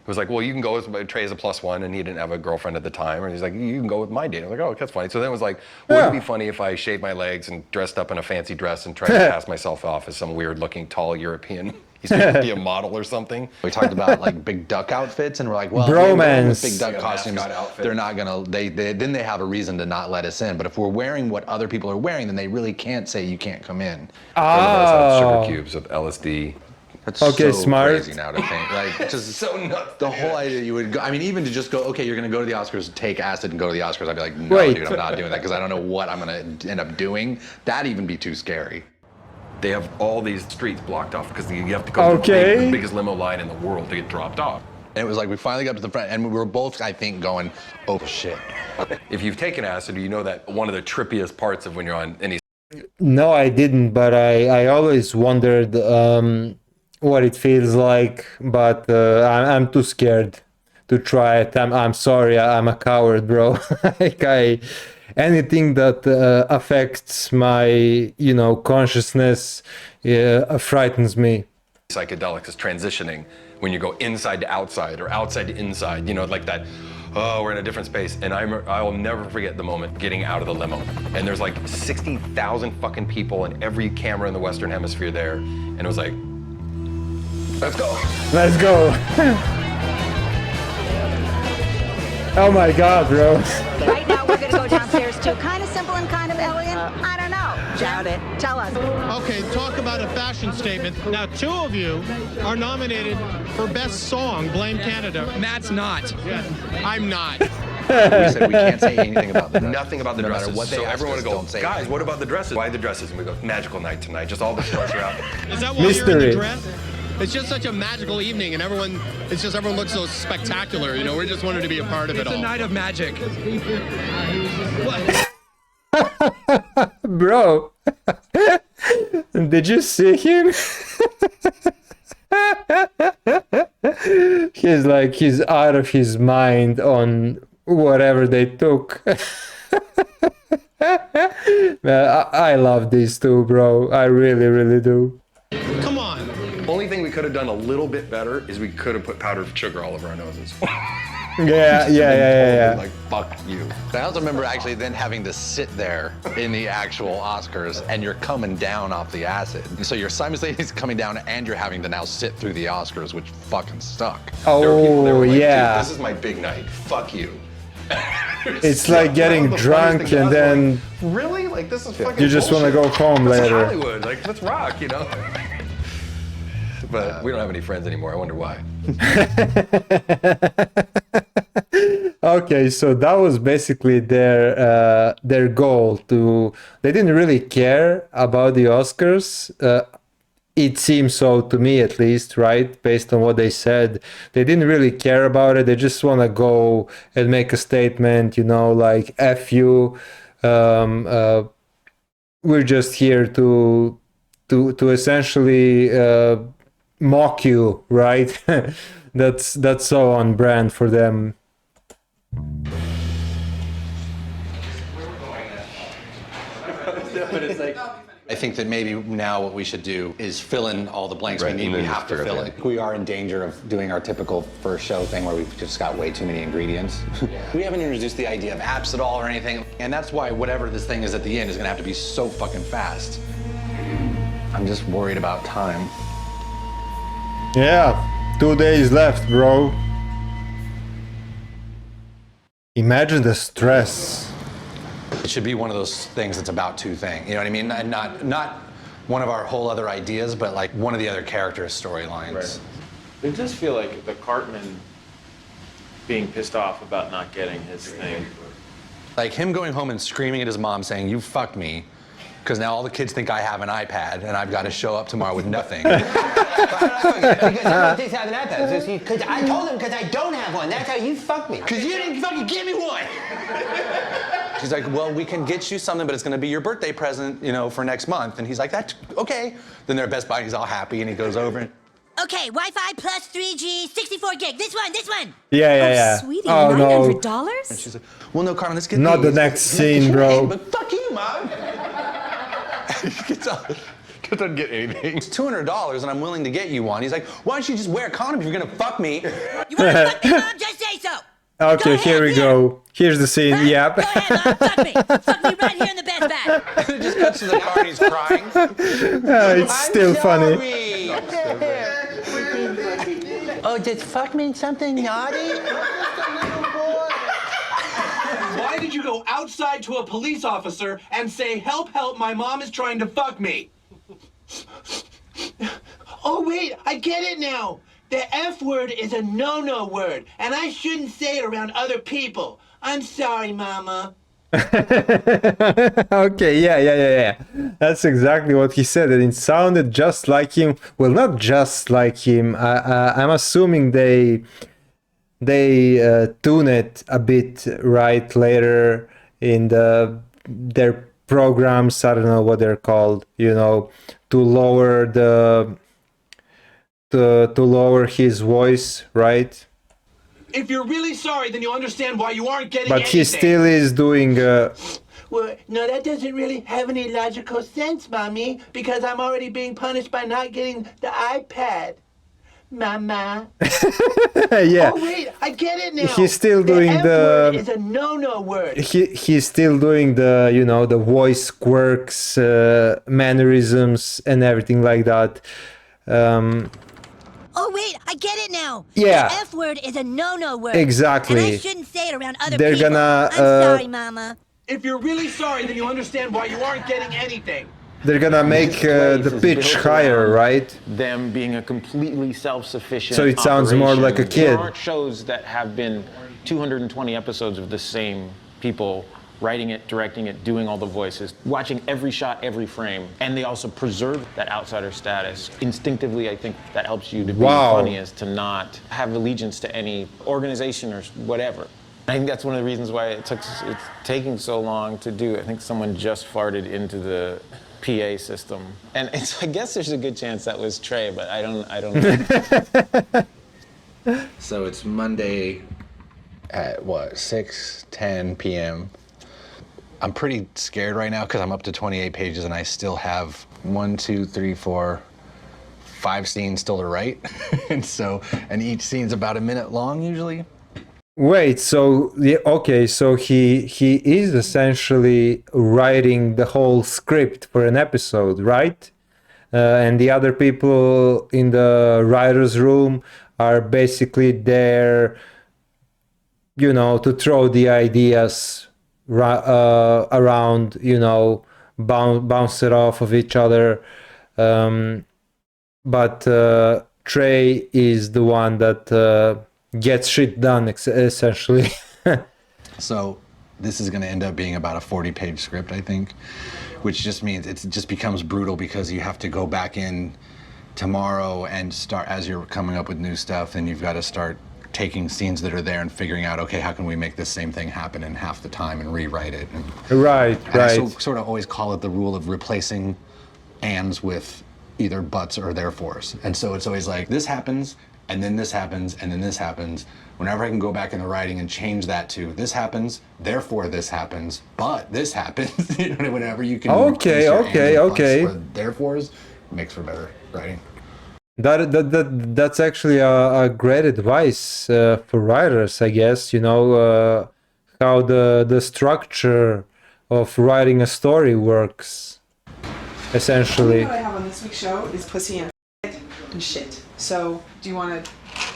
was like, well, you can go as Trey as a +1, and he didn't have a girlfriend at the time. And he's like, you can go with my date. I was like, oh, that's funny. So then it was like, wouldn't it be funny if I shaved my legs and dressed up in a fancy dress and tried to pass myself off as some weird-looking, tall European? He's supposed to be a model or something. We talked about like big duck outfits, and we're like, well, bromance. Big duck costumes, they're not gonna. Then they have a reason to not let us in. But if we're wearing what other people are wearing, then they really can't say you can't come in. Sugar cubes with LSD. That's okay, so smart. crazy now to think. Like, just so nuts. The whole idea you would go. I mean, even to just go, okay, you're gonna go to the Oscars, take acid and go to the Oscars. I'd be like, no, Wait. dude, I'm not doing that because I don't know what I'm gonna end up doing. That'd even be too scary. They have all these streets blocked off because you have to go through the biggest limo line in the world to get dropped off. And it was like we finally got to the front, and we were both, I think, going, oh shit. If you've taken acid, you know that one of the trippiest parts of when you're on any. No, I didn't, but I always wondered what it feels like, but I'm too scared to try it. I'm sorry, I'm a coward, bro. Like anything that affects my, you know, consciousness frightens me. Psychedelics is transitioning when you go inside to outside or outside to inside, you know, like that, oh, we're in a different space. And I will never forget the moment getting out of the limo. And there's like 60,000 fucking people and every camera in the Western Hemisphere there. And it was like, let's go. Let's go. Oh my God, bro. Right now, we're going to go downstairs to kind of simple and kind of elegant. I don't know. Doubt it. Tell us. Okay, talk about a fashion statement. Now, two of you are nominated for Best Song, Blame Canada. Matt's not. Yeah, I'm not. We said we can't say anything about the dresses. Nothing about the No dresses. matter what they so ask everyone us, would go, don't say guys, anything. what about the dresses? Why the dresses? And we go, magical night tonight. Just all the stars are out. Is that why you're in the dress? it's just such a magical evening, and everyone looks so spectacular. You know, we just wanted to be a part of it all. It's a night of magic. Bro, did you see him? He's out of his mind on whatever they took. Man, I love these two, bro. I really, really do. Come on. Only thing we could have done a little bit better is we could have put powdered sugar all over our noses. Yeah. Like, fuck you. I also remember actually then having to sit there in the actual Oscars and you're coming down off the acid. And so you're simultaneously coming down and you're having to now sit through the Oscars, which fucking suck. Oh, yeah. This is my big night. Fuck you. It's like getting drunk and then really? Like, this is fucking you just want to go home This is later. Hollywood. Like, let's rock, you know? But we don't have any friends anymore. I wonder why. Okay, so that was basically their goal. They didn't really care about the Oscars. It seems so to me, at least, right? Based on what they said, they didn't really care about it. They just want to go and make a statement, you know, like "F you." We're just here to essentially mock you, right? That's so on brand for them. I think that maybe now what we should do is fill in all the blanks we need. We have to fill it. We are in danger of doing our typical first show thing where we've just got way too many ingredients. We haven't introduced the idea of apps at all or anything, and that's why whatever this thing is at the end is gonna have to be so fucking fast. I'm just worried about time. Yeah, 2 days left, bro. Imagine the stress. It should be one of those things that's about two things. You know what I mean? And not one of our whole other ideas, but like one of the other characters' storylines. Right. It does feel like the Cartman being pissed off about not getting his thing. Like him going home and screaming at his mom saying, "You fucked me," because now all the kids think I have an iPad and I've got to show up tomorrow with nothing. Because everyone thinks I have an iPad. Because I told him because I don't have one. That's how you fucked me. Because you didn't fucking give me one. She's like, "Well, we can get you something, but it's going to be your birthday present, you know, for next month." And he's like, "That's okay." Then they're at Best Buy, he's all happy, and he goes over and... Okay, Wi-Fi plus 3G, 64 gig. This one. Yeah. Sweetie, oh, $900? And she's like, "Well, no, Carmen, let's get Not these." the next scene, bro. But fuck you, Mom. Doesn't get anything. It's $200, and I'm willing to get you one. He's like, "Why don't you just wear a condom if you're gonna fuck me?" You want to fuck me, Mom? Just say so. Okay, here we go. Here's the scene. Yep. Go ahead, Mom. Fuck me. Fuck me right here in the Best Buy. And it just cuts to the car and he's crying. It's still funny. Oh, does fuck mean something naughty? Why did you go outside to a police officer and say, "Help, help, my mom is trying to fuck me"? Oh, wait, I get it now. The F word is a no-no word, and I shouldn't say it around other people. I'm sorry, Mama. Okay, yeah. That's exactly what he said, and it sounded just like him. Well, not just like him. I'm assuming they tune it a bit right later in their programs. I don't know what they're called. You know, to lower to lower his voice, right? If you're really sorry, then you'll understand why you aren't getting But anything. he still is doing. Well, no, that doesn't really have any logical sense, Mommy, because I'm already being punished by not getting the iPad. Mama. Yeah. Oh, wait, I get it now. He's still doing F word is a no-no word. He's still doing the voice quirks, mannerisms, and everything like that. Oh, wait, I get it now. Yeah. The F word is a no-no word. Exactly. And I shouldn't say it around other They're people. gonna, I'm sorry, Mama. If you're really sorry, then you'll understand why you aren't getting anything. They're gonna make the pitch higher, right? Them being a completely self-sufficient So it sounds more operation. like a kid. There aren't shows that have been 220 episodes of the same people writing it, directing it, doing all the voices, watching every shot, every frame. And they also preserve that outsider status. Instinctively, I think that helps you to be Wow. funny, is to not have allegiance to any organization or whatever. I think that's one of the reasons why it's taking so long to do. I think someone just farted into the PA system. And I guess there's a good chance that was Trey, but I don't know. So it's Monday at what, 6:10 p.m. I'm pretty scared right now because I'm up to 28 pages and I still have 5 scenes still to write. and each scene's about a minute long usually. Wait, so okay, so he is essentially writing the whole script for an episode, right? And the other people in the writer's room are basically there, you know, to throw the ideas around, you know, bounce it off of each other. But Trey is the one that gets shit done, essentially. So this is going to end up being about a 40-page script, I think, which just means it just becomes brutal because you have to go back in tomorrow and start, as you're coming up with new stuff, and you've got to start taking scenes that are there and figuring out, okay, how can we make this same thing happen in half the time and rewrite it? Right. I sort of always call it the rule of replacing ands with either buts or therefores. And so it's always like, this happens, and then this happens, and then this happens. Whenever I can go back in the writing and change that to, this happens, therefore this happens, but this happens, you know, whenever you can. Okay. Therefores makes for better writing. That's actually a great advice for writers, I guess. You know, how the structure of writing a story works, essentially. What I have on this week's show is pussy and shit. So, do you want to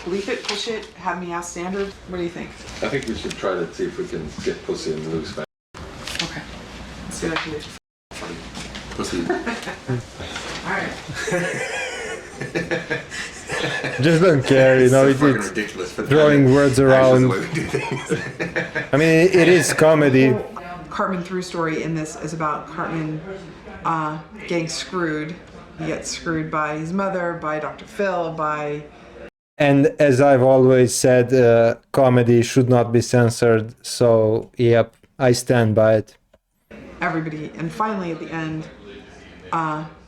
bleep it, push it, have me ask standard? What do you think? I think we should try to see if we can get pussy and loose back. Okay. Let's see what I can do. Pussy. Alright. Just don't care, you know, it's ridiculous, but throwing words around. I mean, it is comedy. Cartman through story in this is about Cartman getting screwed. He gets screwed by his mother, by Dr. Phil, by... And as I've always said, comedy should not be censored. So, yep, I stand by it. everybody. And finally, at the end,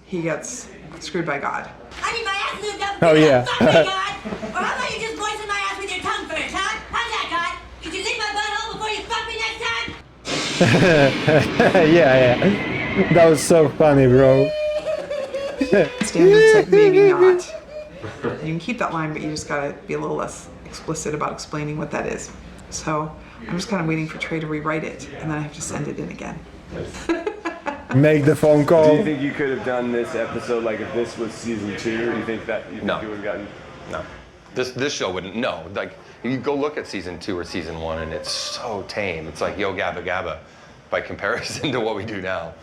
he gets screwed by God. I need my ass lubed up. Oh, yeah. Fuck me, God. Or how about you just moisten my ass with your tongue first, huh? How's that, God? Could you lick my butthole before you fuck me next time? Yeah. That was so funny, bro. Standard said maybe not. You can keep that line, but you just gotta be a little less explicit about explaining what that is. So I'm just kind of waiting for Trey to rewrite it, and then I have to send it in again. Make the phone call. Do you think you could have done this episode like if this was season 2? Do you think that you would have gotten? No. This show wouldn't. No. Like you go look at season 2 or season 1, and it's so tame. It's like Yo Gabba Gabba, by comparison to what we do now.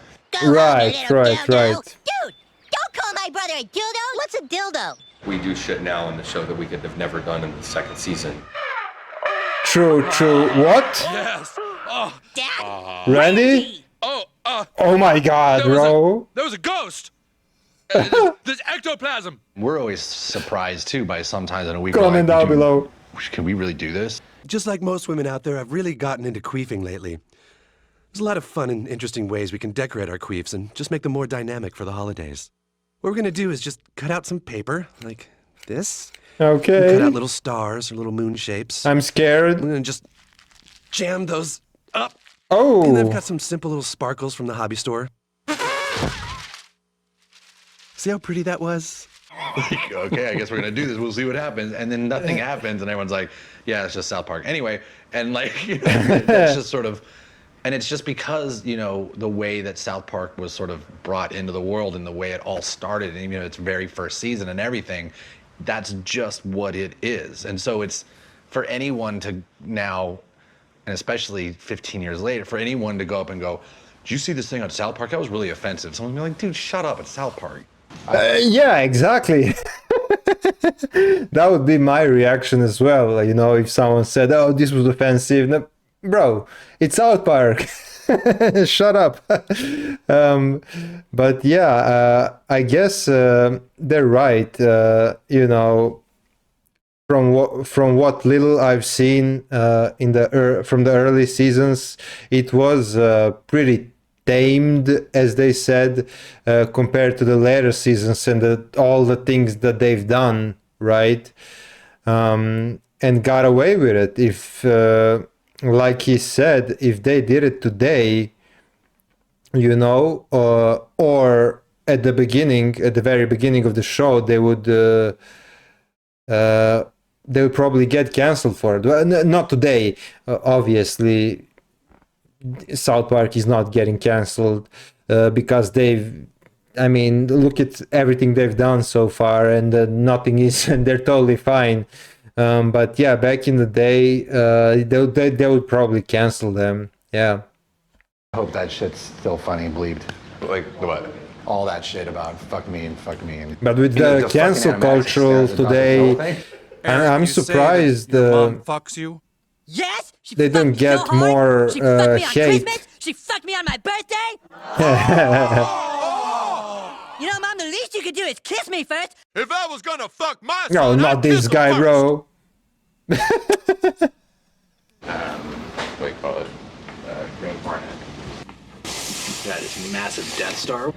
Right. Dude, don't call my brother a dildo. What's a dildo? We do shit now in the show that we could have never done in the second season. True. What? Yes. Oh. Dad. Randy? Oh my God, bro. There was a ghost. There's ectoplasm. We're always surprised too by sometimes in a week. Comment down below. Can we really do this? Just like most women out there, I've really gotten into queefing lately. There's a lot of fun and interesting ways we can decorate our queefs and just make them more dynamic for the holidays. What we're gonna do is just cut out some paper, like this. Okay. Cut out little stars or little moon shapes. I'm scared. We're gonna just jam those up. Oh. And I've got some simple little sparkles from the hobby store. See how pretty that was? Like, okay, I guess we're gonna do this. We'll see what happens. And then nothing happens, and everyone's like, "Yeah, it's just South Park." Anyway, and like that's just sort of, and it's just because the way that South Park was sort of brought into the world and the way it all started, and its very first season and everything, that's just what it is. And so it's for anyone to now, and especially 15 years later, for anyone to go up and go, "Did you see this thing on South Park? That was really offensive." Someone's be like, "Dude, shut up! It's South Park." Yeah, exactly. That would be my reaction as well. If someone said, "Oh, this was offensive," no, bro, it's South Park. Shut up. But yeah, I guess they're right. You know, from what little I've seen from the early seasons, it was pretty tamed, as they said, compared to the later seasons and all the things that they've done, right? And got away with it. If like he said, if they did it today, you know, or at the very beginning of the show, they would probably get canceled for it. Well, not today, obviously. South Park is not getting canceled because I mean, look at everything they've done so far, and nothing is, and they're totally fine. But yeah, back in the day, they would probably cancel them. Yeah. I hope that shit's still funny and believed. Like what? All that shit about fuck me and fuck me. And, but with the cancel culture today, I'm surprised mom fucks you. Yes, she they don't get so more she fucked me on hate. Christmas. She fucked me on my birthday. You know, Mom, the least you could do is kiss me first. If I was gonna fuck my No, son, not I'd this kiss guy, him bro. What do you call it? Green Hornet. Yeah, this massive Death Star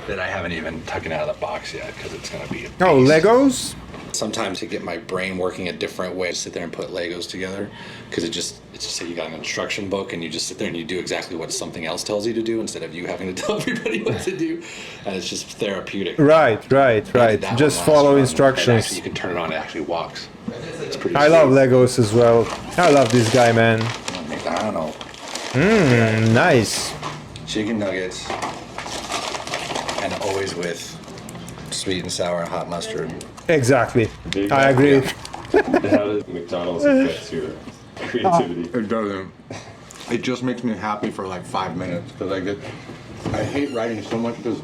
that I haven't even taken out of the box yet because it's gonna be a beast. Oh, Legos? Sometimes to get my brain working a different way, sit there and put Legos together, because it's just like you got an instruction book and you just sit there and you do exactly what something else tells you to do instead of you having to tell everybody what to do, and it's just therapeutic. Right. Just follow instructions. You can turn it on; it actually walks. It's pretty. I love Legos as well. I love this guy, man. McDonald's. Nice. Chicken nuggets, and always with sweet and sour and hot mustard. Exactly. I agree. How does McDonald's affect your creativity? It doesn't. It just makes me happy for like 5 minutes because I hate writing so much because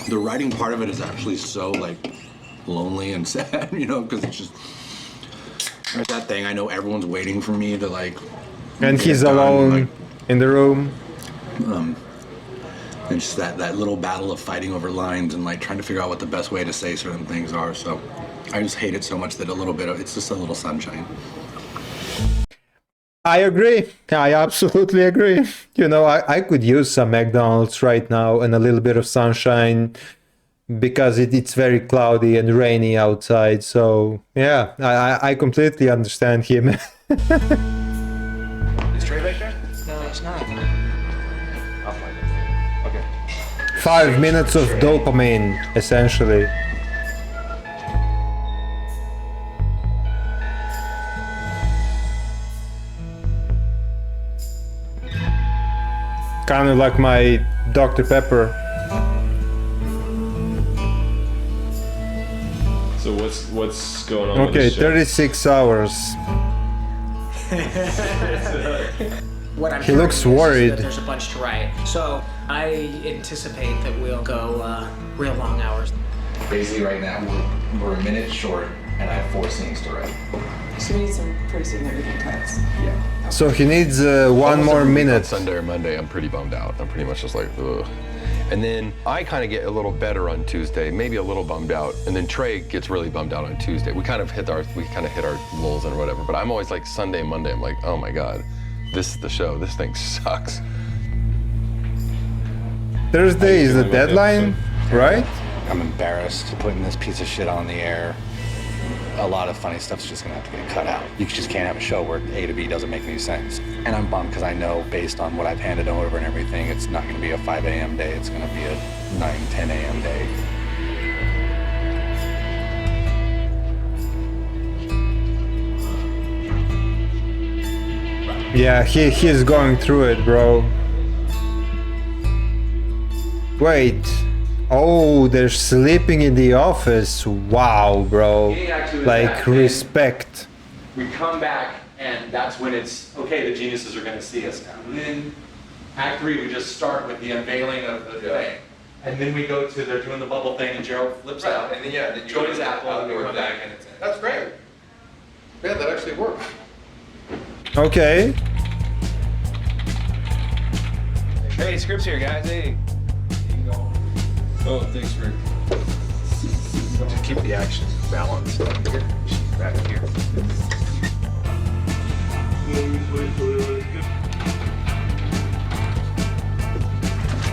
the writing part of it is actually so like lonely and sad, you know, because it's just there's that thing. I know everyone's waiting for me to like. And he's alone in the room. And just that little battle of fighting over lines and like trying to figure out what the best way to say certain things are. So I just hate it so much that it's just a little sunshine. I agree. I absolutely agree. You know, I could use some McDonald's right now and a little bit of sunshine because it's very cloudy and rainy outside. So yeah, I completely understand him. Is Trey back there? No, it's not. I'll find it. Okay. 5 minutes of dopamine, essentially. Kind of like my Dr. Pepper. So what's going on? Okay, 36 hours. What I'm He looks hearing is worried. that there's a bunch to write. So I anticipate that we'll go real long hours. Basically, right now we're a minute short, and I have 4 scenes to write. So we need some pretty significant cuts. Yeah. So he needs one more minute. Sunday or Monday, I'm pretty bummed out. I'm pretty much just like, ugh. And then I kind of get a little better on Tuesday, maybe a little bummed out. And then Trey gets really bummed out on Tuesday. We kind of hit our lulls and whatever. But I'm always like Sunday, Monday, I'm like, oh my God, this is the show. This thing sucks. Thursday is the deadline, right? I'm embarrassed putting this piece of shit on the air. A lot of funny stuff's just gonna have to get cut out. You just can't have a show where A to B doesn't make any sense. And I'm bummed because I know based on what I've handed over and everything, it's not gonna be a 5 a.m. day, it's gonna be a 9, 10 a.m. day. Yeah, he's going through it, bro. Wait. Oh, they're sleeping in the office. Wow, bro. Like, respect. We come back, and that's when it's, okay, the geniuses are going to see us now. And then Act 3, we just start with the unveiling of the thing. And then we go to, they're doing the bubble thing, and Gerald flips out. And then, then you joins Apple, and we come back, and it's in. That's great. Yeah, that actually worked. Okay. Hey, Scripps here, guys. Hey. Oh, thanks, Rick. Just keep the action balanced. Back here.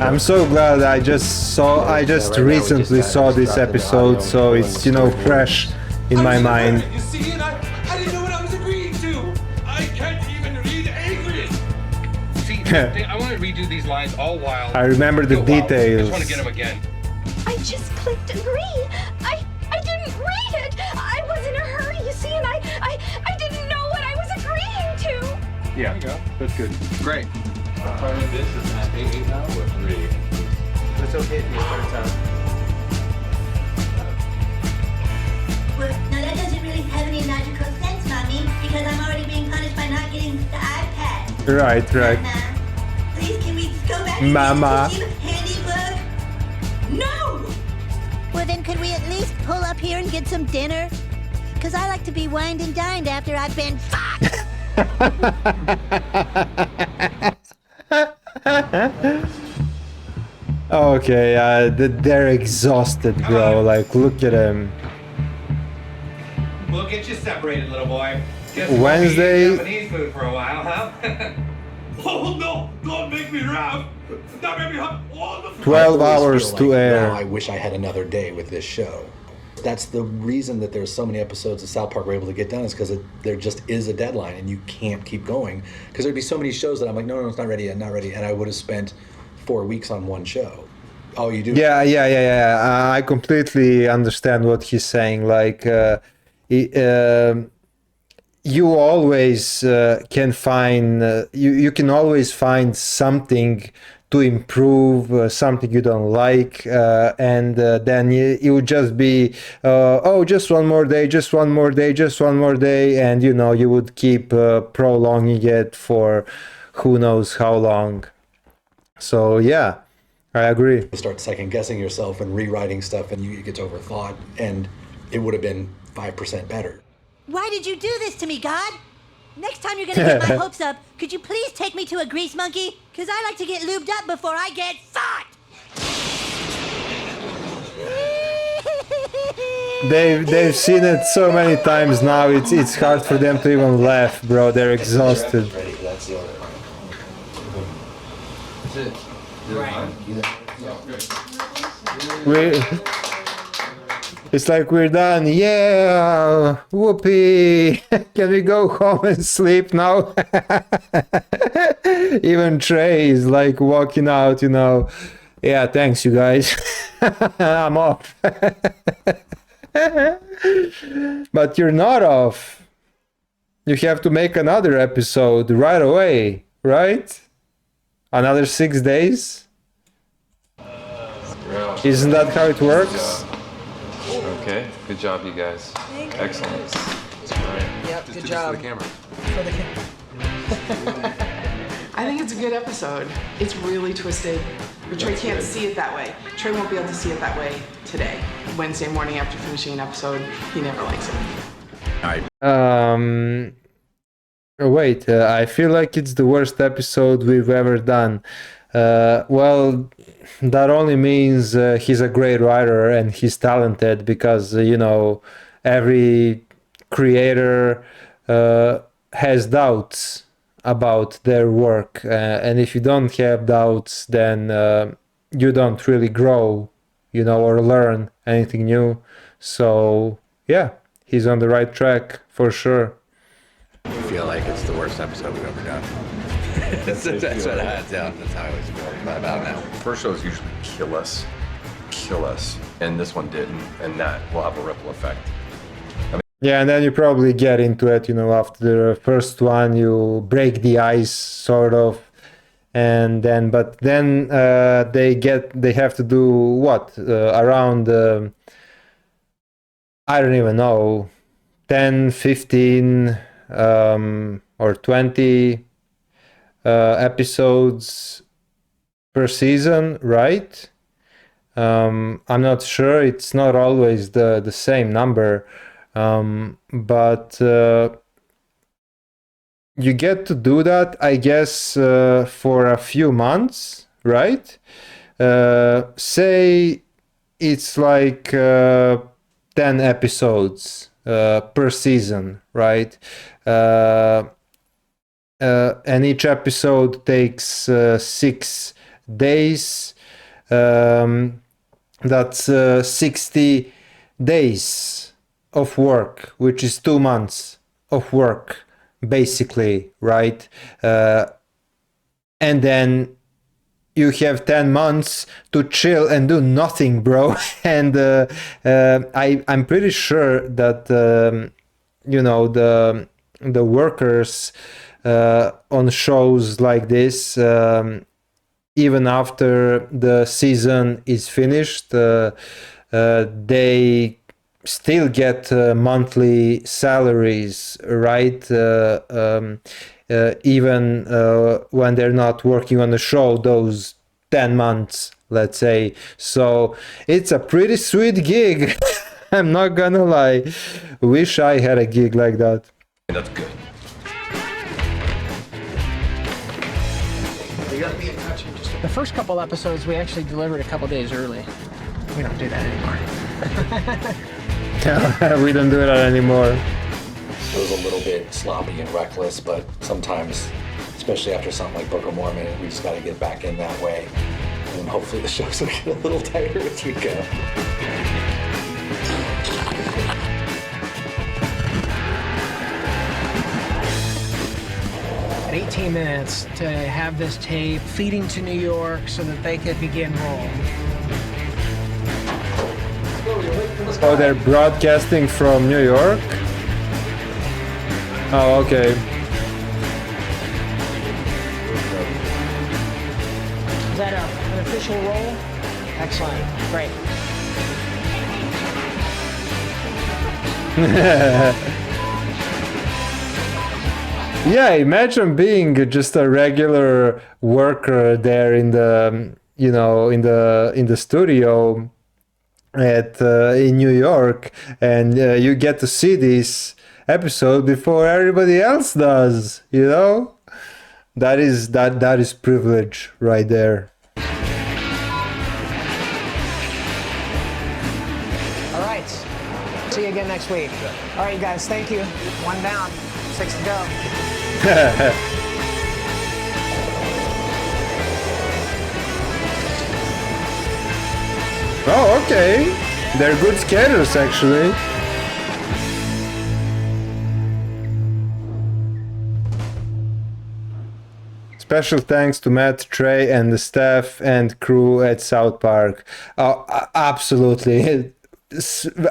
I'm so glad I just recently saw this episode, so it's, you know, fresh in my mind. You see, and I didn't know what I was agreeing to. I can't even read English. See, I want to redo these lines all while. I remember the I details. just want to get them again. I just clicked agree. I didn't read it. I was in a hurry, you see, and I didn't know what I was agreeing to. Yeah. There you go. That's good. Great. Part of this is at 8 now or 3? It's okay if you start time. Well, no, that doesn't really have any logical sense, Mommy, because I'm already being punished by not getting the iPad. Right. Mama, please, can we go back to Mama. the handybook? No! Well, then could we at least pull up here and get some dinner? Because I like to be wined and dined after I've been fucked. Okay, they're exhausted, bro. Like, look at them. We'll get you separated, little boy. Guess Wednesday- we'll be eating Japanese food for a while, huh? Oh no! Don't make me laugh! Don't make me laugh! Oh, the 12 I always hours feel to like, air. "Wow, I wish I had another day with this show." That's the reason that there's so many episodes of South Park we're able to get done, is because there just is a deadline and you can't keep going. Because there'd be so many shows that I'm like, no, it's not ready yet, not ready. And I would have spent 4 weeks on one show. Oh, you do? Yeah. I completely understand what he's saying. Like, you always can find, you can always find something to improve, something you don't like, and then you would just be, just one more day, just one more day, just one more day, and you know, you would keep prolonging it for who knows how long. So yeah, I agree. You start second guessing yourself and rewriting stuff, and it gets overthought, and it would have been 5% better. Why did you do this to me, God? Next time you're gonna get my hopes up, could you please take me to a grease monkey? Because I like to get lubed up before I get fucked. They've seen it so many times now. It's hard for them to even laugh, bro. They're exhausted. That's the other It's like we're done. Yeah, whoopee. Can we go home and sleep now? Even Trey is like walking out, you know. Yeah, thanks, you guys. I'm off. But you're not off. You have to make another episode right away, right? Another 6 days? Isn't that how it works? Okay, good job, you guys. Excellent. Yep, good job. For the camera. For the camera. I think it's a good episode. It's really twisted, but Trey can't see it that way. Trey won't be able to see it that way today. Wednesday morning after finishing an episode, he never likes it. Wait, I feel like it's the worst episode we've ever done. Well, that only means he's a great writer and he's talented, because, you know, every creator has doubts about their work. And if you don't have doubts, then you don't really grow, you know, or learn anything new. So, yeah, he's on the right track for sure. I feel like it's the worst episode we've ever done. that's how I always feel about now. First shows usually kill us, and this one didn't, and that will have a ripple effect. Yeah, and then you probably get into it, you know, after the first one, you break the ice, sort of, and then, but then they have to do what, around, I don't even know, 10, 15, or 20 episodes per season, right? I'm not sure. It's not always the same number, but you get to do that, I guess, for a few months, right? Say it's like 10 episodes per season, right? And each episode takes 6 days. That's 60 days of work, which is 2 months of work, basically, right? And then you have 10 months to chill and do nothing, bro. And I'm pretty sure that the workers on shows like this, even after the season is finished, they still get monthly salaries, right? Even when they're not working on the show, those 10 months, let's say. So it's a pretty sweet gig. I'm not gonna lie. Wish I had a gig like that. That's good. The first couple episodes we actually delivered a couple days early. We don't do that anymore. We don't do that anymore. It was a little bit sloppy and reckless, but sometimes, especially after something like Book of Mormon, we just got to get back in that way. And hopefully the shows will get a little tighter as we go. At 18 minutes to have this tape feeding to New York so that they could begin rolling. Oh, they're broadcasting from New York? Oh, okay. Is that an official roll? Excellent. Great. Yeah, imagine being just a regular worker there in the in the studio at in New York, and you get to see this episode before everybody else does. That is privilege right there. All right. See you again next week. All right, you guys. Thank you. 1 down. 6 to go. Oh, okay. They're good skaters, actually. Special thanks to Matt, Trey, and the staff and crew at South Park. Absolutely.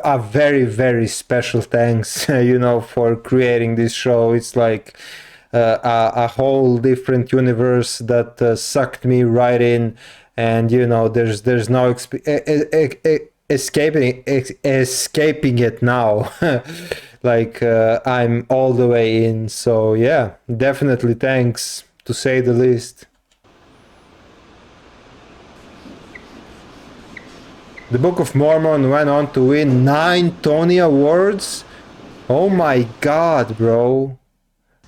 A very, very special thanks, for creating this show. It's like a whole different universe that sucked me right in, and there's no escaping it now. Like I'm all the way in. So yeah, definitely thanks, to say the least. The Book of Mormon went on to win 9 Tony Awards. Oh my god, bro.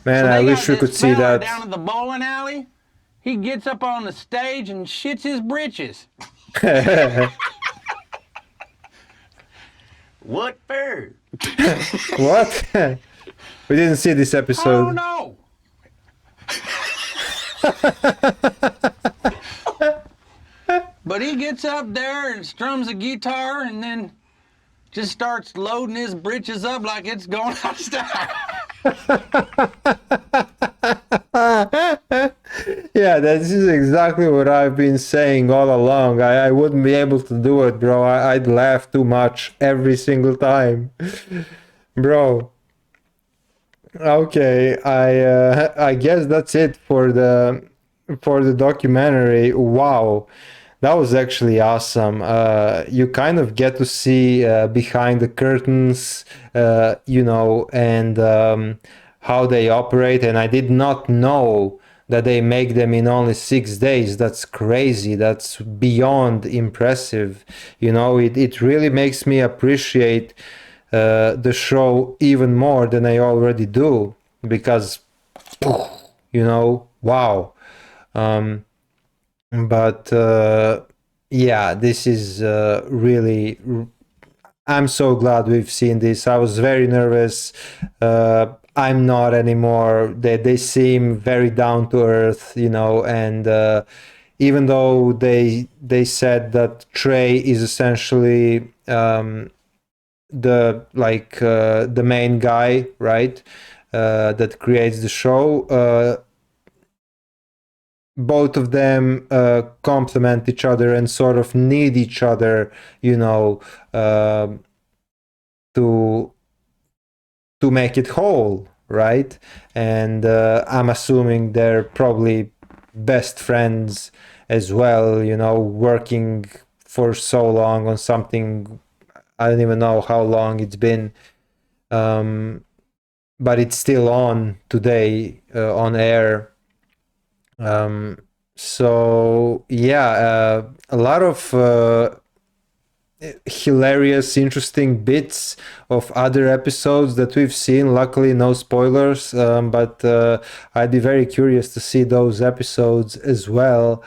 Man, I wish we could see that. Down at the bowling alley, he gets up on the stage and shits his britches. What for? What? We didn't see this episode. Oh no! But he gets up there and strums a guitar and then just starts loading his britches up like it's going out of style. Yeah, this is exactly what I've been saying all along. I wouldn't be able to do it, bro. I'd laugh too much every single time. Bro. Okay, I guess that's it for the documentary. Wow. That was actually awesome. You kind of get to see behind the curtains, and how they operate. And I did not know that they make them in only 6 days. That's crazy. That's beyond impressive. It really makes me appreciate the show even more than I already do, because, wow. but yeah, this is really. I'm so glad we've seen this. I was very nervous. I'm not anymore. They seem very down to earth, you know, and even though they said that Trey is essentially the main guy, right, that creates the show. Both of them complement each other and sort of need each other, you know, to make it whole, right? And I'm assuming they're probably best friends as well, you know, working for so long on something. I don't even know how long it's been, but it's still on today, on air. So yeah, a lot of hilarious, interesting bits of other episodes that we've seen. Luckily, no spoilers, but I'd be very curious to see those episodes as well.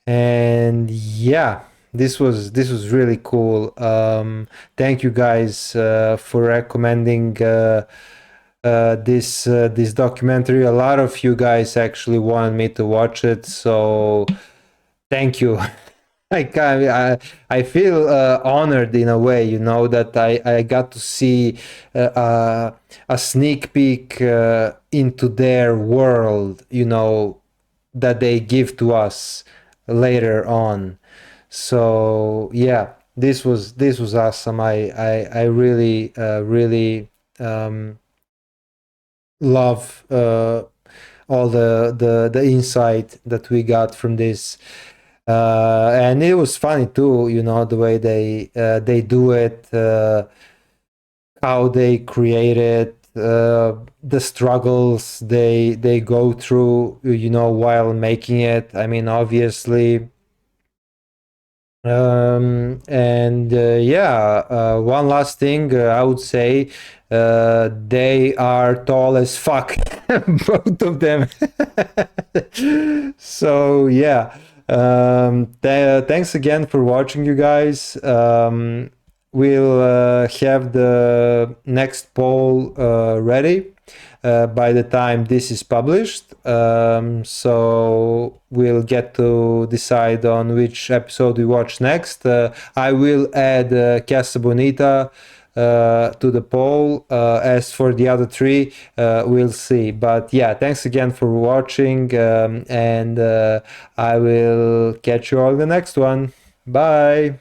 And yeah, this was really cool. Thank you guys for recommending this documentary. A lot of you guys actually wanted me to watch it, so thank you. Like I feel honored in a way, you know, that I got to see a sneak peek into their world, you know, that they give to us later on. So yeah, this was awesome. I really love all the insight that we got from this, and it was funny too, you know, the way they do it, how they create it, the struggles they go through, you know, while making it. I mean, obviously. And yeah, one last thing I would say, they are tall as fuck, both of them. So yeah, thanks again for watching, you guys. We'll have the next poll ready by the time this is published, so we'll get to decide on which episode we watch next. I will add Casa Bonita to the poll. As for the other three, we'll see. But yeah, thanks again for watching, and I will catch you all in the next one. Bye.